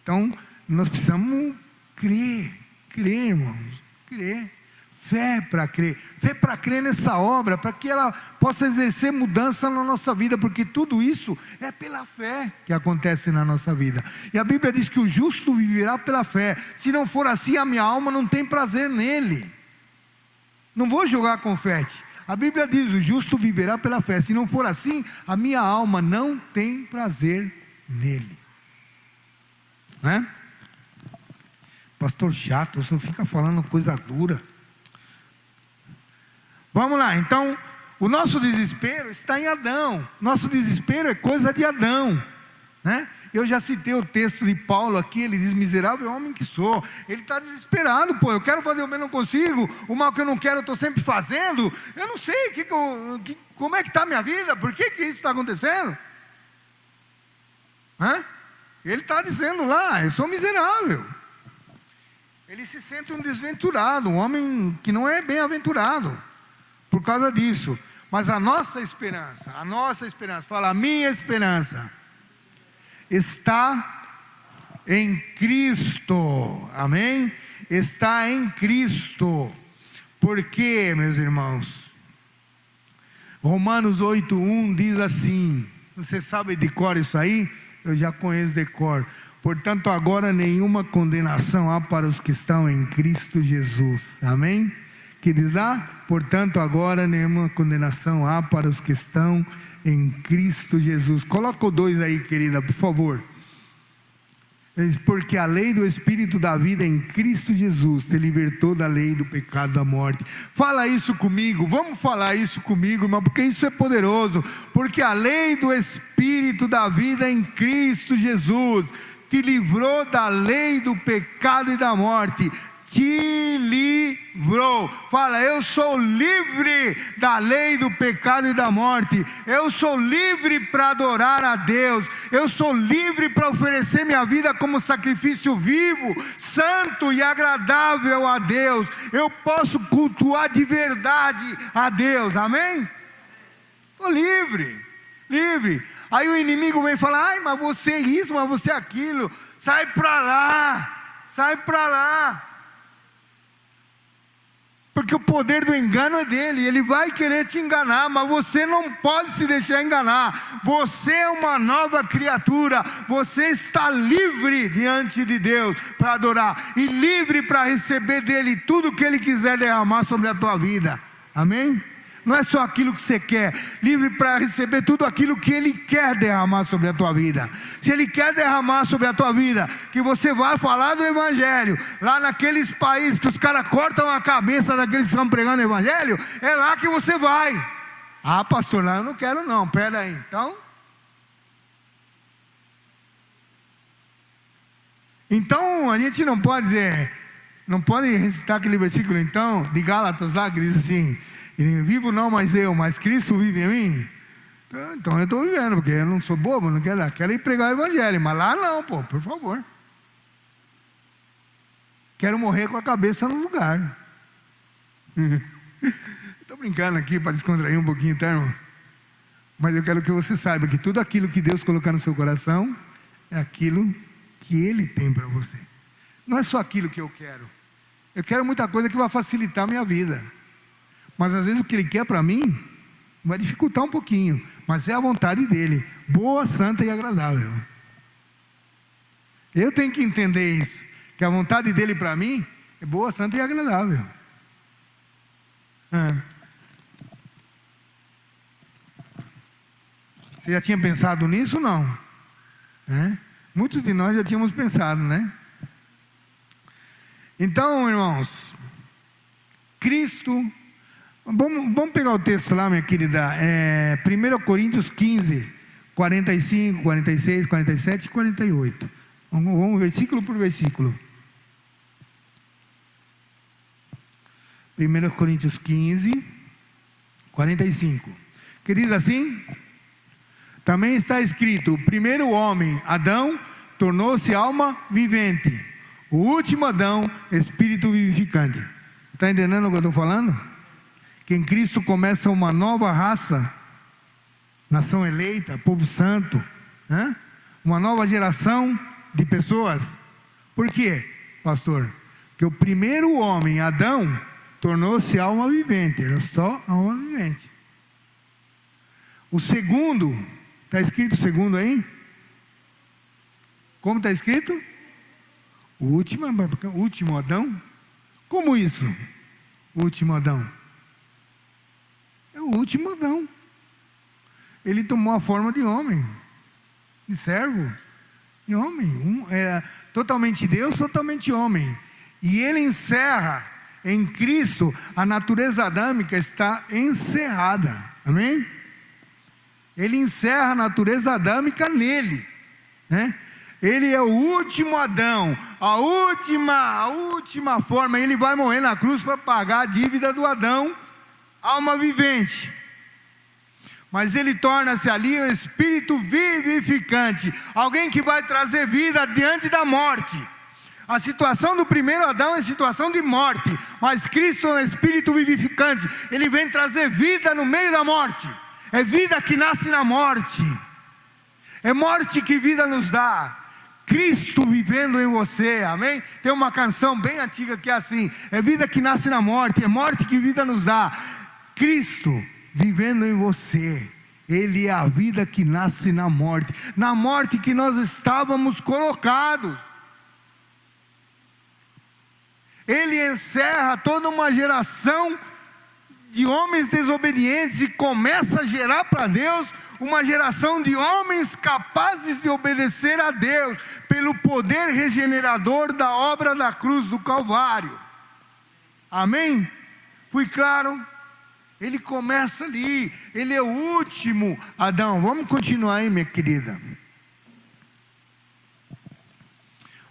Então, nós precisamos crer, irmãos, crer. Fé para crer nessa obra, para que ela possa exercer mudança na nossa vida, porque tudo isso é pela fé que acontece na nossa vida. E a Bíblia diz que o justo viverá pela fé. Se não for assim, a minha alma não tem prazer nele. Não vou jogar confete. A Bíblia diz, o justo viverá pela fé. Se não for assim, a minha alma não tem prazer nele. Né? Pastor chato, você fica falando coisa dura. Vamos lá, então, o nosso desespero está em Adão. Nosso desespero é coisa de Adão, né? Eu já citei o texto de Paulo aqui, ele diz, miserável homem que sou. Ele está desesperado, eu quero fazer o bem, não consigo, o mal que eu não quero eu estou sempre fazendo. Eu não sei como é que está a minha vida, por que isso está acontecendo? Ele está dizendo lá, eu sou miserável. Ele se sente um desventurado, um homem que não é bem-aventurado por causa disso. Mas a nossa esperança, fala, a minha esperança está em Cristo, amém? Está em Cristo. Por quê, meus irmãos? Romanos 8:1 diz assim, você sabe de cor isso aí? Eu já conheço de cor. Portanto, agora nenhuma condenação há para os que estão em Cristo Jesus, amém? Que diz lá, portanto agora nenhuma condenação há para os que estão em Cristo Jesus. Coloca o 2 aí, querida, por favor. Porque a lei do Espírito da vida em Cristo Jesus te libertou da lei do pecado da morte. Fala isso comigo, vamos falar isso comigo, irmão, porque isso é poderoso. Porque a lei do Espírito da vida em Cristo Jesus te livrou da lei do pecado e da morte, te livrou. Fala, eu sou livre da lei do pecado e da morte. Eu sou livre para adorar a Deus. Eu sou livre para oferecer minha vida como sacrifício vivo, santo e agradável a Deus. Eu posso cultuar de verdade a Deus, amém? Estou livre, livre. Aí o inimigo vem falar, ai, mas você é isso, mas você é aquilo. Sai para lá, sai para lá. Porque o poder do engano é dele, ele vai querer te enganar, mas você não pode se deixar enganar. Você é uma nova criatura, você está livre diante de Deus para adorar, e livre para receber dele tudo que ele quiser derramar sobre a tua vida, amém? Não é só aquilo que você quer, livre para receber tudo aquilo que Ele quer derramar sobre a tua vida. Se Ele quer derramar sobre a tua vida, que você vai falar do Evangelho, lá naqueles países que os caras cortam a cabeça daqueles que estão pregando o Evangelho, é lá que você vai. Ah, pastor, lá eu não quero não, pera aí, então a gente não pode dizer, não pode recitar aquele versículo então, de Gálatas lá, que diz assim, vivo não mais eu, mas Cristo vive em mim. Então eu estou vivendo, porque eu não sou bobo, não quero ir pregar o Evangelho, mas lá não, por favor. Quero morrer com a cabeça no lugar. Estou brincando aqui para descontrair um pouquinho, tá, irmão? Mas eu quero que você saiba que tudo aquilo que Deus colocar no seu coração é aquilo que Ele tem para você. Não é só aquilo que eu quero. Eu quero muita coisa que vai facilitar a minha vida. Mas às vezes o que Ele quer para mim vai dificultar um pouquinho, mas é a vontade dEle, boa, santa e agradável. Eu tenho que entender isso, que a vontade dEle para mim é boa, santa e agradável. Você já tinha pensado nisso ou não? Muitos de nós já tínhamos pensado, né? Então, irmãos, Cristo... Vamos pegar o texto lá, minha querida, 1 Coríntios 15, 45, 46, 47 e 48. Vamos versículo por versículo. 1 Coríntios 15, 45. Que diz assim: também está escrito, o primeiro homem, Adão, tornou-se alma vivente. O último Adão, espírito vivificante. Está entendendo o que eu estou falando? Que em Cristo começa uma nova raça, nação eleita, povo santo, uma nova geração de pessoas. Por quê, pastor? Porque o primeiro homem, Adão, tornou-se alma vivente, era só alma vivente. O segundo, está escrito segundo aí? Como está escrito? O último Adão? Como isso? O último Adão? É o último Adão. Ele tomou a forma de homem, de servo, de homem. Totalmente Deus, totalmente homem. E ele encerra em Cristo, a natureza adâmica está encerrada. Amém? Ele encerra a natureza adâmica nele, né? Ele é o último Adão, a última forma. Ele vai morrer na cruz para pagar a dívida do Adão, alma vivente. Mas ele torna-se ali um espírito vivificante, alguém que vai trazer vida diante da morte. A situação do primeiro Adão é situação de morte, mas Cristo é um espírito vivificante. Ele vem trazer vida no meio da morte. É vida que nasce na morte, é morte que vida nos dá. Cristo vivendo em você, amém? Tem uma canção bem antiga que é assim: é vida que nasce na morte, é morte que vida nos dá. Cristo vivendo em você, Ele é a vida que nasce na morte que nós estávamos colocados. Ele encerra toda uma geração de homens desobedientes e começa a gerar para Deus uma geração de homens capazes de obedecer a Deus, pelo poder regenerador da obra da cruz do Calvário. Amém? Fui claro? Ele começa ali, ele é o último Adão. Vamos continuar aí, minha querida.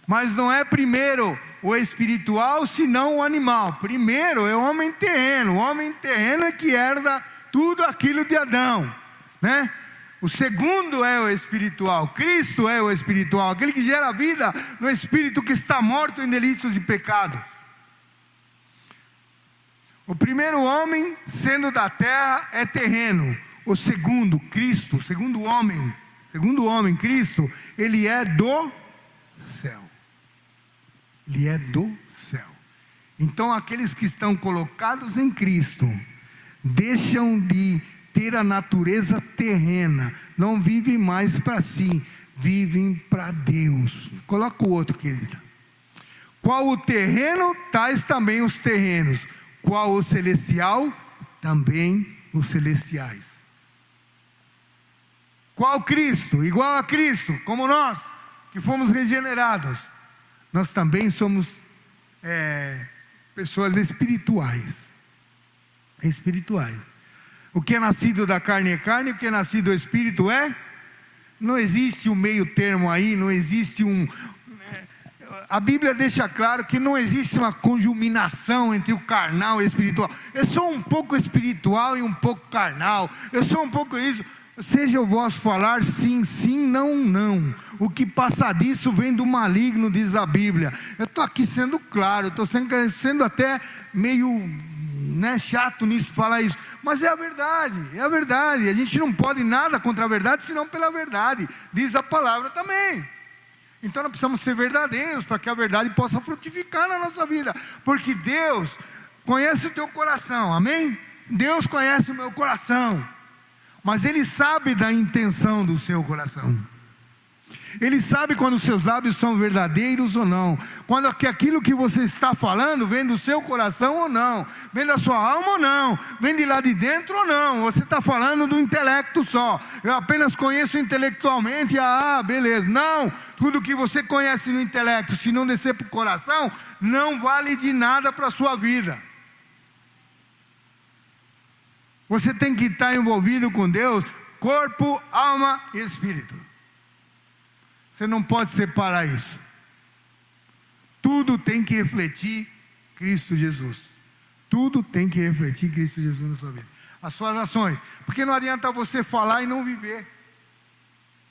Mas não é primeiro o espiritual, senão o animal? Primeiro é o homem terreno. O homem terreno é que herda tudo aquilo de Adão, né? O segundo é o espiritual. Cristo é o espiritual, aquele que gera vida no espírito que está morto em delitos e pecado. O primeiro homem, sendo da terra, é terreno. O segundo, Cristo, segundo homem, Cristo, ele é do céu. Ele é do céu. Então aqueles que estão colocados em Cristo deixam de ter a natureza terrena, não vivem mais para si, vivem para Deus. Coloca o outro, querida. Qual o terreno, tais também os terrenos. Qual o celestial, também os celestiais. Qual Cristo? Igual a Cristo, como nós, que fomos regenerados. Nós também somos pessoas espirituais. Espirituais. O que é nascido da carne é carne, o que é nascido do Espírito é. Não existe um meio termo aí, não existe a Bíblia deixa claro que não existe uma conjuminação entre o carnal e o espiritual. Eu sou um pouco espiritual e um pouco carnal, eu sou um pouco isso. Seja o vosso falar sim, sim, não, não. O que passa disso vem do maligno, diz a Bíblia. Eu estou aqui sendo claro, estou sendo até meio chato nisso, falar isso, mas é a verdade, a gente não pode nada contra a verdade, senão pela verdade, diz a palavra também. Então nós precisamos ser verdadeiros, para que a verdade possa frutificar na nossa vida, porque Deus conhece o teu coração, amém? Deus conhece o meu coração, mas Ele sabe da intenção do seu coração. Ele sabe quando os seus lábios são verdadeiros ou não, quando aquilo que você está falando vem do seu coração ou não, vem da sua alma ou não, vem de lá de dentro ou não. Você está falando do intelecto só. Eu apenas conheço intelectualmente, beleza. Não, tudo que você conhece no intelecto, se não descer para o coração, não vale de nada para a sua vida. Você tem que estar envolvido com Deus, corpo, alma e espírito. Você não pode separar isso. Tudo tem que refletir Cristo Jesus. Tudo tem que refletir Cristo Jesus na sua vida. As suas ações. Porque não adianta você falar e não viver.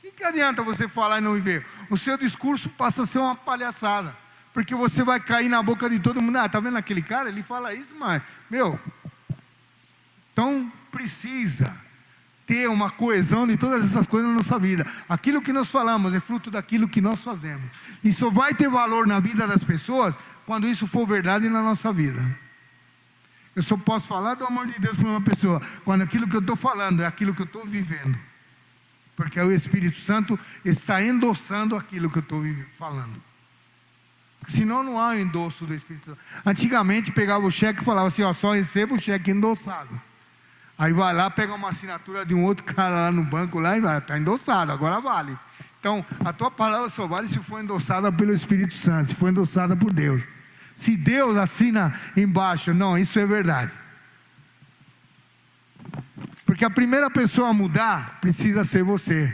O que adianta você falar e não viver? O seu discurso passa a ser uma palhaçada. Porque você vai cair na boca de todo mundo. Está vendo aquele cara? Ele fala isso, mas... Então precisa ter uma coesão de todas essas coisas na nossa vida. Aquilo que nós falamos é fruto daquilo que nós fazemos. E só vai ter valor na vida das pessoas quando isso for verdade na nossa vida. Eu só posso falar do amor de Deus para uma pessoa quando aquilo que eu estou falando é aquilo que eu estou vivendo. Porque o Espírito Santo está endossando aquilo que eu estou falando. Senão não há o endosso do Espírito Santo. Antigamente pegava o cheque e falava assim, só recebo o cheque endossado. Aí vai lá, pega uma assinatura de um outro cara lá no banco lá e vai, está endossado, agora vale. Então, a tua palavra só vale se for endossada pelo Espírito Santo, se for endossada por Deus. Se Deus assina embaixo, não, isso é verdade. Porque a primeira pessoa a mudar precisa ser você.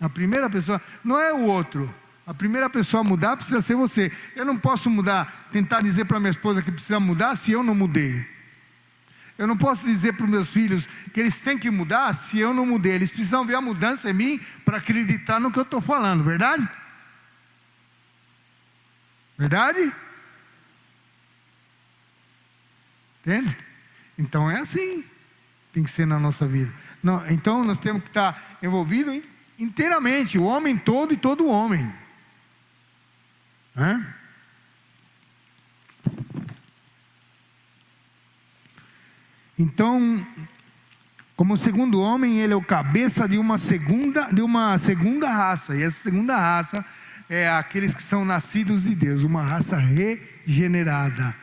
A primeira pessoa, não é o outro. A primeira pessoa a mudar precisa ser você. Eu não posso mudar, tentar dizer para minha esposa que precisa mudar se eu não mudei. Eu não posso dizer para os meus filhos que eles têm que mudar se eu não mudei. Eles precisam ver a mudança em mim para acreditar no que eu estou falando, verdade? Verdade? Entende? Então é assim. Tem que ser na nossa vida. Não, então nós temos que estar envolvidos inteiramente, o homem todo e todo homem. Então, como segundo homem, ele é o cabeça de uma segunda raça. E essa segunda raça é aqueles que são nascidos de Deus, uma raça regenerada.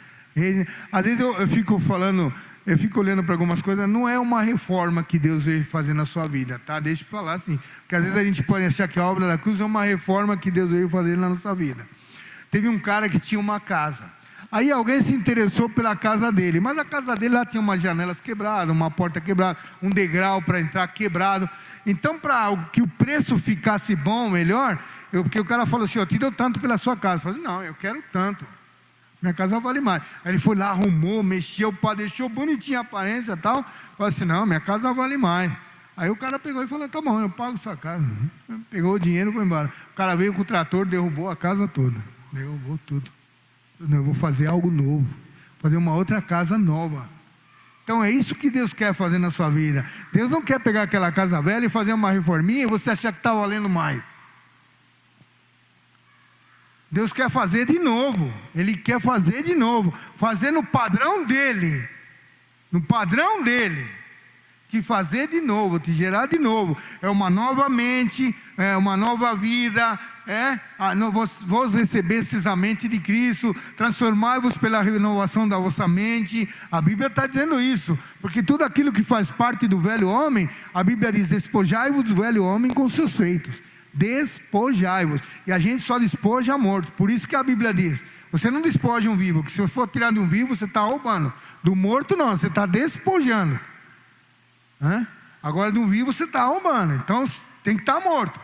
Às vezes eu fico falando, eu fico olhando para algumas coisas, não é uma reforma que Deus veio fazer na sua vida, tá? Deixa eu falar assim, porque às vezes a gente pode achar que a obra da cruz é uma reforma que Deus veio fazer na nossa vida. Teve um cara que tinha uma casa. Aí alguém se interessou pela casa dele, mas a casa dele lá tinha umas janelas quebradas, uma porta quebrada, um degrau para entrar quebrado. Então, para que o preço ficasse bom, melhor, porque o cara falou assim: eu te dou tanto pela sua casa. Eu falei: não, eu quero tanto. Minha casa vale mais. Aí ele foi lá, arrumou, mexeu, deixou bonitinha a aparência e tal. Falei assim: não, minha casa vale mais. Aí o cara pegou e falou: tá bom, eu pago sua casa. Pegou o dinheiro e foi embora. O cara veio com o trator, derrubou a casa toda. Derrubou tudo. Eu vou fazer algo novo. Fazer uma outra casa nova. Então é isso que Deus quer fazer na sua vida. Deus não quer pegar aquela casa velha e fazer uma reforminha e você achar que está valendo mais. Deus quer fazer de novo. Ele quer fazer de novo. Fazer no padrão dele. No padrão dele. Te fazer de novo, te gerar de novo. É uma nova mente, é uma nova vida. Vos recebestes a mente de Cristo, transformai-vos pela renovação da vossa mente. A Bíblia está dizendo isso, porque tudo aquilo que faz parte do velho homem, a Bíblia diz: despojai-vos do velho homem com seus feitos. Despojai-vos. E a gente só despoja morto. Por isso que a Bíblia diz: você não despoja um vivo, porque se for tirar de um vivo, você está roubando. Do morto não, você está despojando. Agora de um vivo você está roubando. Então tem que estar morto.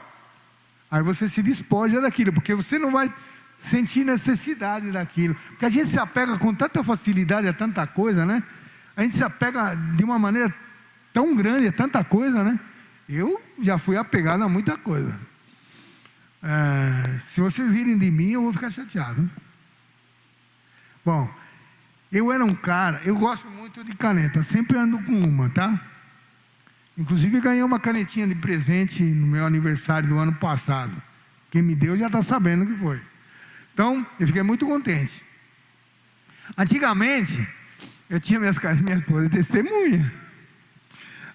Aí você se despoja daquilo, porque você não vai sentir necessidade daquilo. Porque a gente se apega com tanta facilidade a tanta coisa, né? A gente se apega de uma maneira tão grande a tanta coisa, né? Eu já fui apegado a muita coisa. Se vocês virem de mim, eu vou ficar chateado, né? Bom, eu era um cara, eu gosto muito de caneta, sempre ando com uma, tá? Inclusive ganhei uma canetinha de presente no meu aniversário do ano passado. Quem me deu já está sabendo o que foi. Então, eu fiquei muito contente. Antigamente, eu tinha minha esposa é testemunha.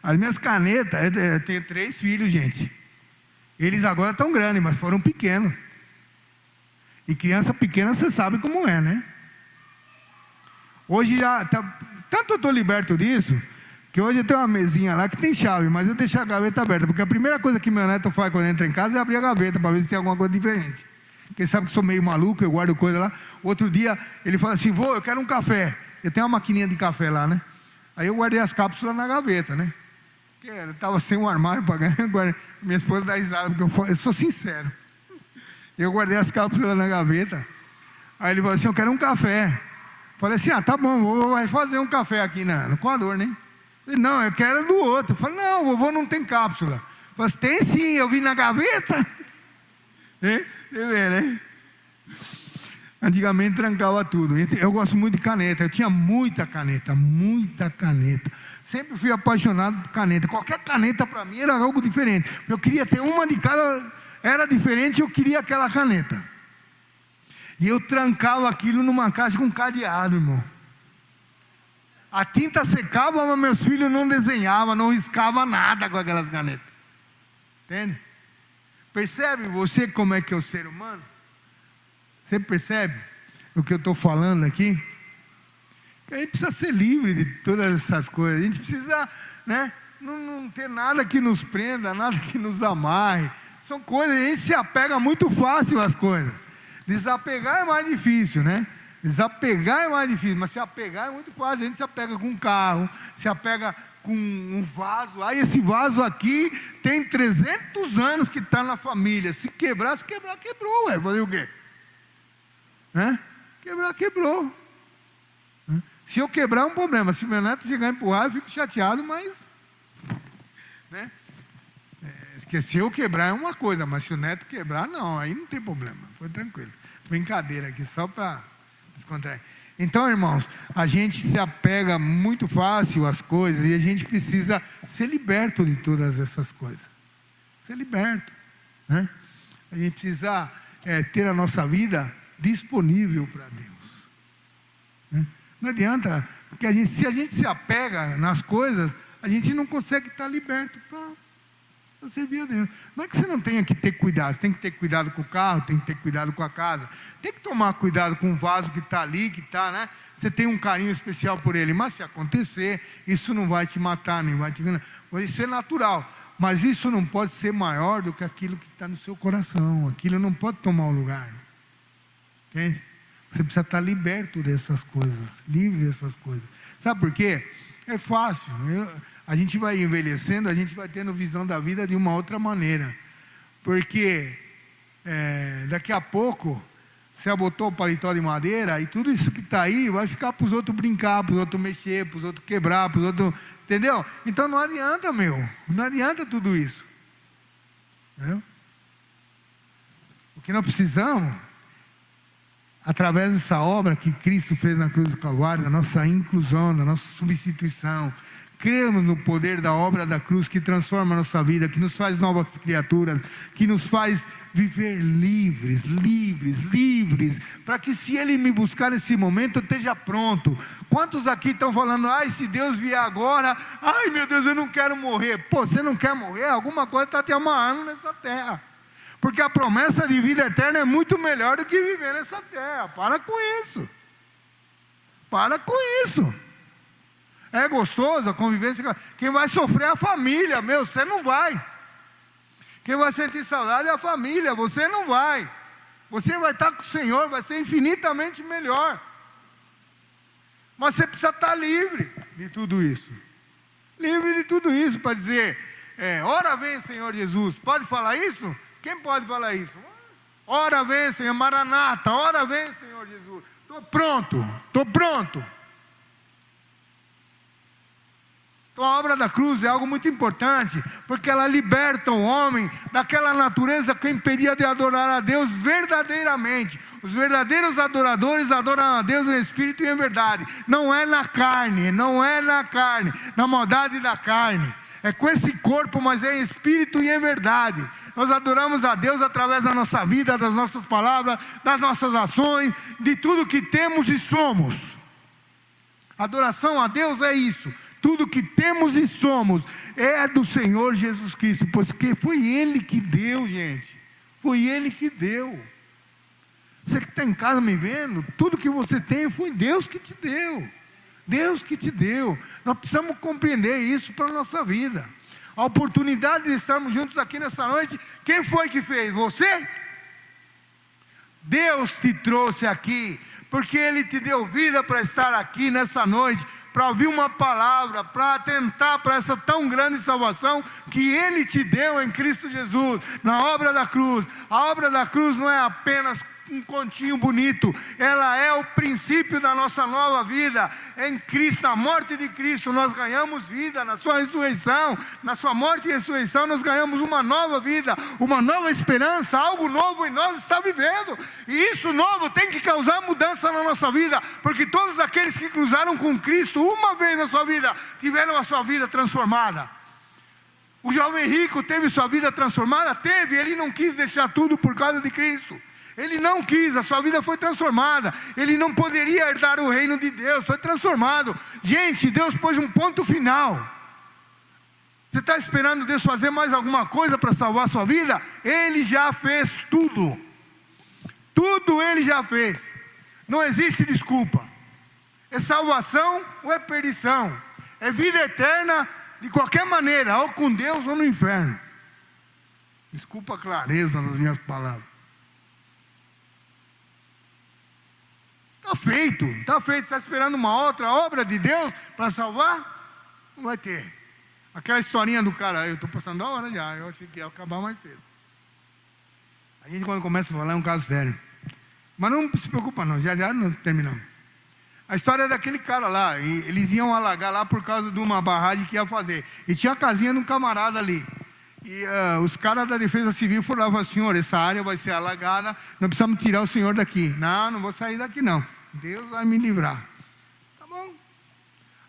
As minhas canetas, eu tenho 3 filhos, gente. Eles agora estão grandes, mas foram pequenos. E criança pequena, você sabe como é, né? Hoje já, tanto eu estou liberto disso, que hoje eu tenho uma mesinha lá que tem chave, mas eu deixo a gaveta aberta, porque a primeira coisa que meu neto faz quando entra em casa é abrir a gaveta, para ver se tem alguma coisa diferente. Porque sabe que sou meio maluco, eu guardo coisa lá. Outro dia, ele fala assim: vô, eu quero um café. Eu tenho uma maquininha de café lá, né? Aí eu guardei as cápsulas na gaveta, né? Porque eu estava sem um armário para ganhar. Minha esposa dá risada, porque eu sou sincero. Eu guardei as cápsulas na gaveta. Aí ele falou assim: eu quero um café. Falei assim: tá bom, vai fazer um café aqui no coador, né? Falei: não, eu quero do outro. Falei: não, vovô não tem cápsula. Falei: tem sim, eu vi na gaveta. Você vê, né? Antigamente trancava tudo. Eu gosto muito de caneta. Eu tinha muita caneta. Sempre fui apaixonado por caneta. Qualquer caneta para mim era algo diferente. Eu queria ter uma de cada, era diferente, eu queria aquela caneta. E eu trancava aquilo numa caixa com cadeado, irmão. A tinta secava, mas meus filhos não desenhavam, não riscavam nada com aquelas canetas. Entende? Percebe você como é que é o ser humano? Você percebe o que eu estou falando aqui? A gente precisa ser livre de todas essas coisas. A gente precisa, né, não ter nada que nos prenda, nada que nos amarre. São coisas, a gente se apega muito fácil às coisas. Desapegar é mais difícil, né? Desapegar é mais difícil, mas se apegar é muito fácil. A gente se apega com um carro, se apega com um vaso. Aí esse vaso aqui tem 300 anos que está na família. Se quebrar, quebrou. Ué, fazer o quê? Quebrar, quebrou. Se eu quebrar é um problema. Se meu neto chegar a empurrar, eu fico chateado, mas, né? Se eu quebrar é uma coisa, mas se o neto quebrar, não, aí não tem problema. Foi tranquilo. Brincadeira aqui, só para descontrair. Então, irmãos, a gente se apega muito fácil às coisas e a gente precisa ser liberto de todas essas coisas. Ser liberto, né? A gente precisa ter a nossa vida disponível para Deus, né? Não adianta, porque se a gente se apega nas coisas, a gente não consegue estar liberto para servir a Deus. Não é que você não tenha que ter cuidado, você tem que ter cuidado com o carro, tem que ter cuidado com a casa, tem que tomar cuidado com o vaso que está ali, que está, né? Você tem um carinho especial por ele, mas se acontecer, isso não vai te matar, nem vai te... Isso é natural, mas isso não pode ser maior do que aquilo que está no seu coração, aquilo não pode tomar o lugar, entende? Você precisa estar liberto dessas coisas, livre dessas coisas. Sabe por quê? É fácil. A gente vai envelhecendo, a gente vai tendo visão da vida de uma outra maneira. Porque daqui a pouco você botou o paletó de madeira e tudo isso que está aí vai ficar para os outros brincar, para os outros mexer, para os outros quebrar, para os outros... Entendeu? Então não adianta, não adianta tudo isso. Entendeu? O que nós precisamos, através dessa obra que Cristo fez na cruz do Calvário, da nossa inclusão, da nossa substituição, cremos no poder da obra da cruz que transforma a nossa vida, que nos faz novas criaturas, que nos faz viver livres, para que se Ele me buscar nesse momento, eu esteja pronto. Quantos aqui estão falando, ai, se Deus vier agora, ai meu Deus, eu não quero morrer. Pô, você não quer morrer? Alguma coisa está te amarrando nessa terra. Porque a promessa de vida eterna é muito melhor do que viver nessa terra. Para com isso. Para com isso. É gostoso a convivência. Quem vai sofrer é a família, você não vai. Quem vai sentir saudade é a família, você não vai. Você vai estar com o Senhor, vai ser infinitamente melhor. Mas você precisa estar livre de tudo isso. Livre de tudo isso para dizer, ora vem Senhor Jesus. Pode falar isso? Quem pode falar isso? Ora vem Senhor, Maranata, ora vem Senhor Jesus. Estou pronto. Então a obra da cruz é algo muito importante, porque ela liberta o homem daquela natureza que impedia de adorar a Deus verdadeiramente. Os verdadeiros adoradores adoram a Deus em espírito e em verdade. Não é na carne, na maldade da carne. É com esse corpo, mas é em espírito e em verdade. Nós adoramos a Deus através da nossa vida, das nossas palavras, das nossas ações, de tudo que temos e somos. Adoração a Deus é isso. Tudo que temos e somos é do Senhor Jesus Cristo, porque foi Ele que deu, gente. Foi Ele que deu. Você que está em casa me vendo, tudo que você tem foi Deus que te deu. Deus que te deu. Nós precisamos compreender isso para a nossa vida. A oportunidade de estarmos juntos aqui nessa noite, quem foi que fez? Você? Deus te trouxe aqui, porque Ele te deu vida para estar aqui nessa noite, para ouvir uma palavra, para atentar para essa tão grande salvação que Ele te deu em Cristo Jesus, na obra da cruz. A obra da cruz não é apenas um continho bonito, ela é o princípio da nossa nova vida. Em Cristo, na morte de Cristo, nós ganhamos vida. Na sua ressurreição, na sua morte e ressurreição, nós ganhamos uma nova vida, uma nova esperança, algo novo em nós está vivendo, e isso novo tem que causar mudança na nossa vida, porque todos aqueles que cruzaram com Cristo uma vez na sua vida, tiveram a sua vida transformada. O jovem rico teve sua vida transformada? Teve. Ele não quis deixar tudo por causa de Cristo. Ele não quis, a sua vida foi transformada. Ele não poderia herdar o reino de Deus, foi transformado. Gente, Deus pôs um ponto final. Você está esperando Deus fazer mais alguma coisa para salvar a sua vida? Ele já fez tudo. Tudo Ele já fez. Não existe desculpa. É salvação ou é perdição. É vida eterna de qualquer maneira, ou com Deus ou no inferno. Desculpa a clareza nas minhas palavras. Está feito, está esperando uma outra obra de Deus para salvar? Não vai ter. Aquela historinha do cara, eu estou passando a hora já, eu achei que ia acabar mais cedo. A gente quando começa a falar é um caso sério. Mas não se preocupa não, já não terminamos. A história é daquele cara lá, e eles iam alagar lá por causa de uma barragem que ia fazer. E tinha a casinha de um camarada ali. E os caras da defesa civil falavam, senhor, essa área vai ser alagada, nós precisamos tirar o senhor daqui. Não vou sair daqui não, Deus vai me livrar. Tá bom.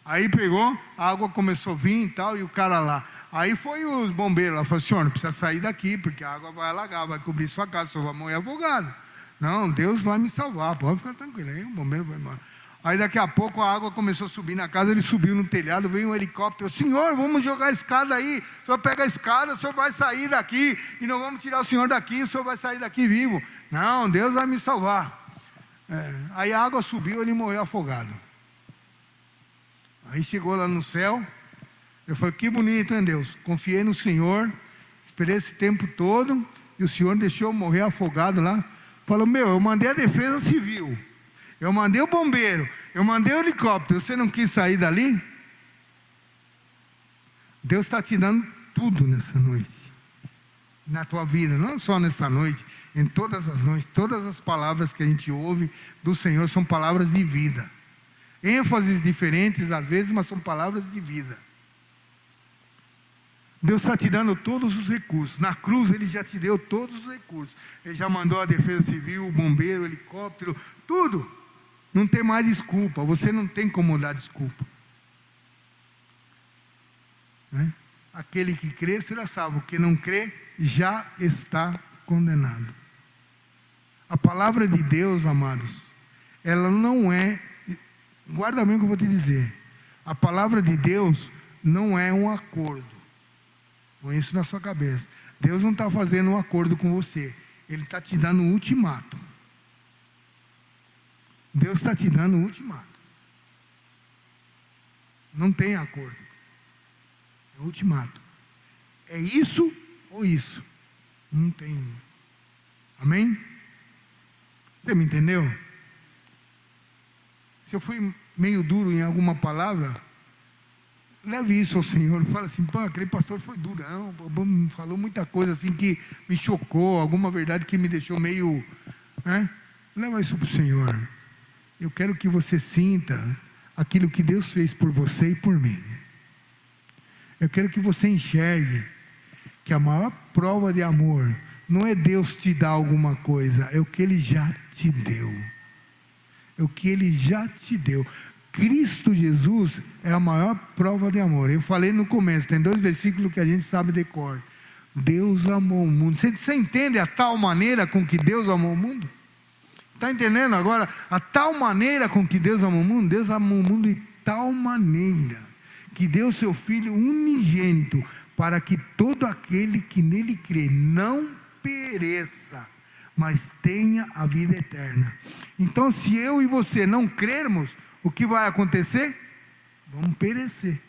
Aí pegou, a água começou a vir e tal, e o cara lá. Aí foi os bombeiros lá, falou, senhor, não precisa sair daqui, porque a água vai alagar, vai cobrir sua casa, o senhor vai morrer afogado. Não, Deus vai me salvar, pode ficar tranquilo. Aí o bombeiro foi embora. Aí daqui a pouco a água começou a subir na casa, ele subiu no telhado, veio um helicóptero, senhor, vamos jogar a escada aí, o senhor pega a escada, o senhor vai sair daqui, e não vamos tirar o senhor daqui, o senhor vai sair daqui vivo. Não, Deus vai me salvar. Aí a água subiu, ele morreu afogado. Aí chegou lá no céu, eu falei, que bonito, hein Deus, confiei no Senhor, esperei esse tempo todo, e o Senhor deixou eu morrer afogado lá. Falou, eu mandei a defesa civil, eu mandei o bombeiro, eu mandei o helicóptero, você não quis sair dali? Deus está te dando tudo nessa noite, na tua vida, não só nessa noite, em todas as noites. Todas as palavras que a gente ouve do Senhor são palavras de vida, ênfases diferentes às vezes, mas são palavras de vida. Deus está te dando todos os recursos. Na cruz Ele já te deu todos os recursos. Ele já mandou a defesa civil, o bombeiro, o helicóptero, tudo. Não tem mais desculpa. Você não tem como dar desculpa, né? Aquele que crê será salvo. O que não crê já está condenado. A palavra de Deus, amados, ela não é, guarda bem o que eu vou te dizer, a palavra de Deus não é um acordo. Põe isso na sua cabeça. Deus não está fazendo um acordo com você, Ele está te dando um ultimato. Deus está te dando um ultimato. Não tem acordo, é ultimato. É isso ou isso. Não tem. Amém? Você me entendeu? Se eu fui meio duro em alguma palavra, leve isso ao Senhor. Fala assim: pô, aquele pastor foi durão, falou muita coisa assim que me chocou, alguma verdade que me deixou meio, né? Leva isso para o Senhor. Eu quero que você sinta aquilo que Deus fez por você e por mim. Eu quero que você enxergue que a maior prova de amor não é Deus te dar alguma coisa, é o que Ele já te deu. É o que Ele já te deu. Cristo Jesus é a maior prova de amor. Eu falei no começo, tem 2 versículos que a gente sabe de cor. Deus amou o mundo. Você entende a tal maneira com que Deus amou o mundo? Está entendendo agora? A tal maneira com que Deus amou o mundo? Deus amou o mundo de tal maneira que deu seu Filho unigênito, para que todo aquele que nele crê não pereça, mas tenha a vida eterna. Então, se eu e você não crermos, o que vai acontecer? Vamos perecer.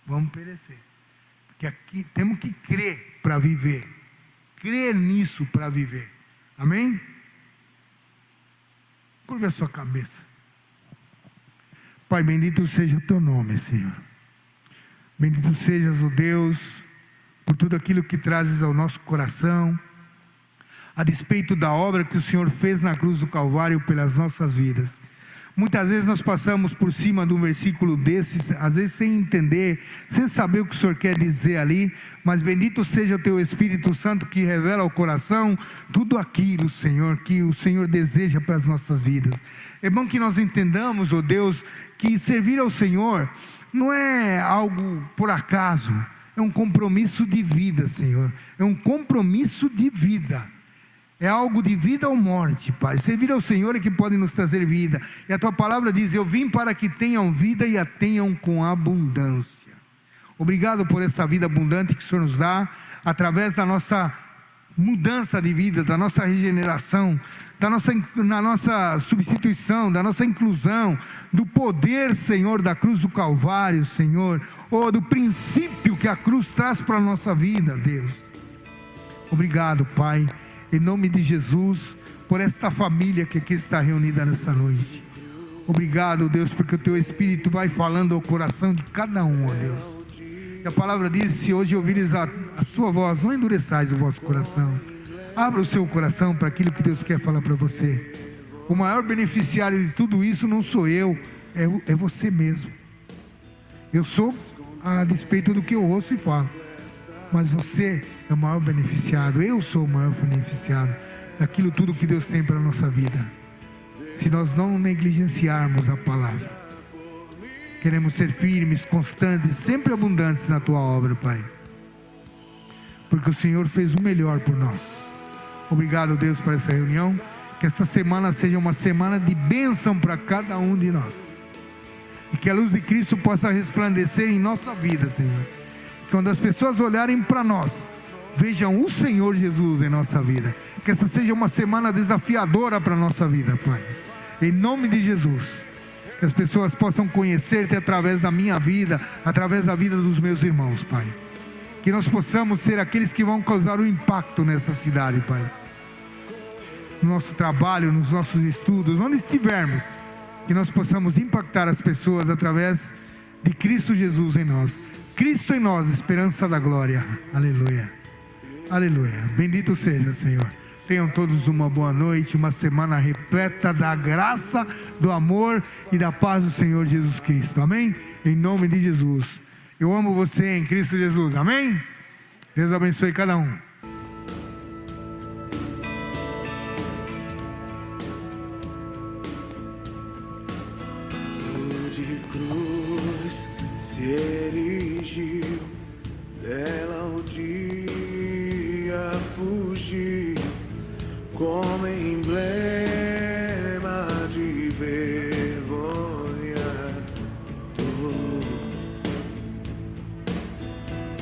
Vamos perecer. Porque aqui temos que crer para viver. Crer nisso para viver. Amém? Curva a sua cabeça. Pai, bendito seja o teu nome, Senhor. Bendito sejas, ó Deus, por tudo aquilo que trazes ao nosso coração, a despeito da obra que o Senhor fez na cruz do Calvário pelas nossas vidas. Muitas vezes nós passamos por cima de um versículo desses, às vezes sem entender, sem saber o que o Senhor quer dizer ali, mas bendito seja o teu Espírito Santo que revela ao coração tudo aquilo, Senhor, que o Senhor deseja para as nossas vidas. É bom que nós entendamos, ó Deus, que servir ao Senhor não é algo por acaso, é um compromisso de vida, Senhor, é um compromisso de vida. É algo de vida ou morte, Pai. Servir ao Senhor é que pode nos trazer vida. E a Tua palavra diz: eu vim para que tenham vida e a tenham com abundância. Obrigado por essa vida abundante que o Senhor nos dá, através da nossa mudança de vida, da nossa regeneração, da nossa substituição, da nossa inclusão, do poder, Senhor, da cruz do Calvário, Senhor, ou do princípio que a cruz traz para a nossa vida, Deus. Obrigado, Pai, em nome de Jesus, por esta família que aqui está reunida nessa noite. Obrigado, Deus, porque o Teu Espírito vai falando ao coração de cada um, ó Deus. E a palavra diz: se hoje ouvires a Sua voz, não endureçais o vosso coração. Abra o seu coração para aquilo que Deus quer falar para você. O maior beneficiário de tudo isso não sou eu, é você mesmo. Eu sou a despeito do que eu ouço e falo, mas você é o maior beneficiado. Eu sou o maior beneficiado daquilo tudo que Deus tem para a nossa vida, se nós não negligenciarmos a palavra. Queremos ser firmes, constantes, sempre abundantes na Tua obra, Pai, porque o Senhor fez o melhor por nós. Obrigado, Deus, por essa reunião. Que esta semana seja uma semana de bênção para cada um de nós, e que a luz de Cristo possa resplandecer em nossa vida, Senhor. Quando as pessoas olharem para nós, vejam o Senhor Jesus em nossa vida. Que essa seja uma semana desafiadora para a nossa vida, Pai, em nome de Jesus. Que as pessoas possam conhecer-te através da minha vida, através da vida dos meus irmãos, Pai. Que nós possamos ser aqueles que vão causar um impacto nessa cidade, Pai, no nosso trabalho, nos nossos estudos, onde estivermos, que nós possamos impactar as pessoas através de Cristo Jesus em nós. Cristo em nós, esperança da glória. Aleluia. Aleluia. Bendito seja, Senhor. Tenham todos uma boa noite, uma semana repleta da graça, do amor e da paz do Senhor Jesus Cristo. Amém? Em nome de Jesus. Eu amo você em Cristo Jesus. Amém? Deus abençoe cada um. De cruz se erigiu, dela o dia fugiu, como emblema de vergonha e dor,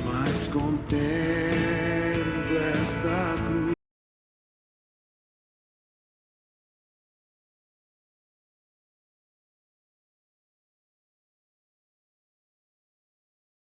mas contém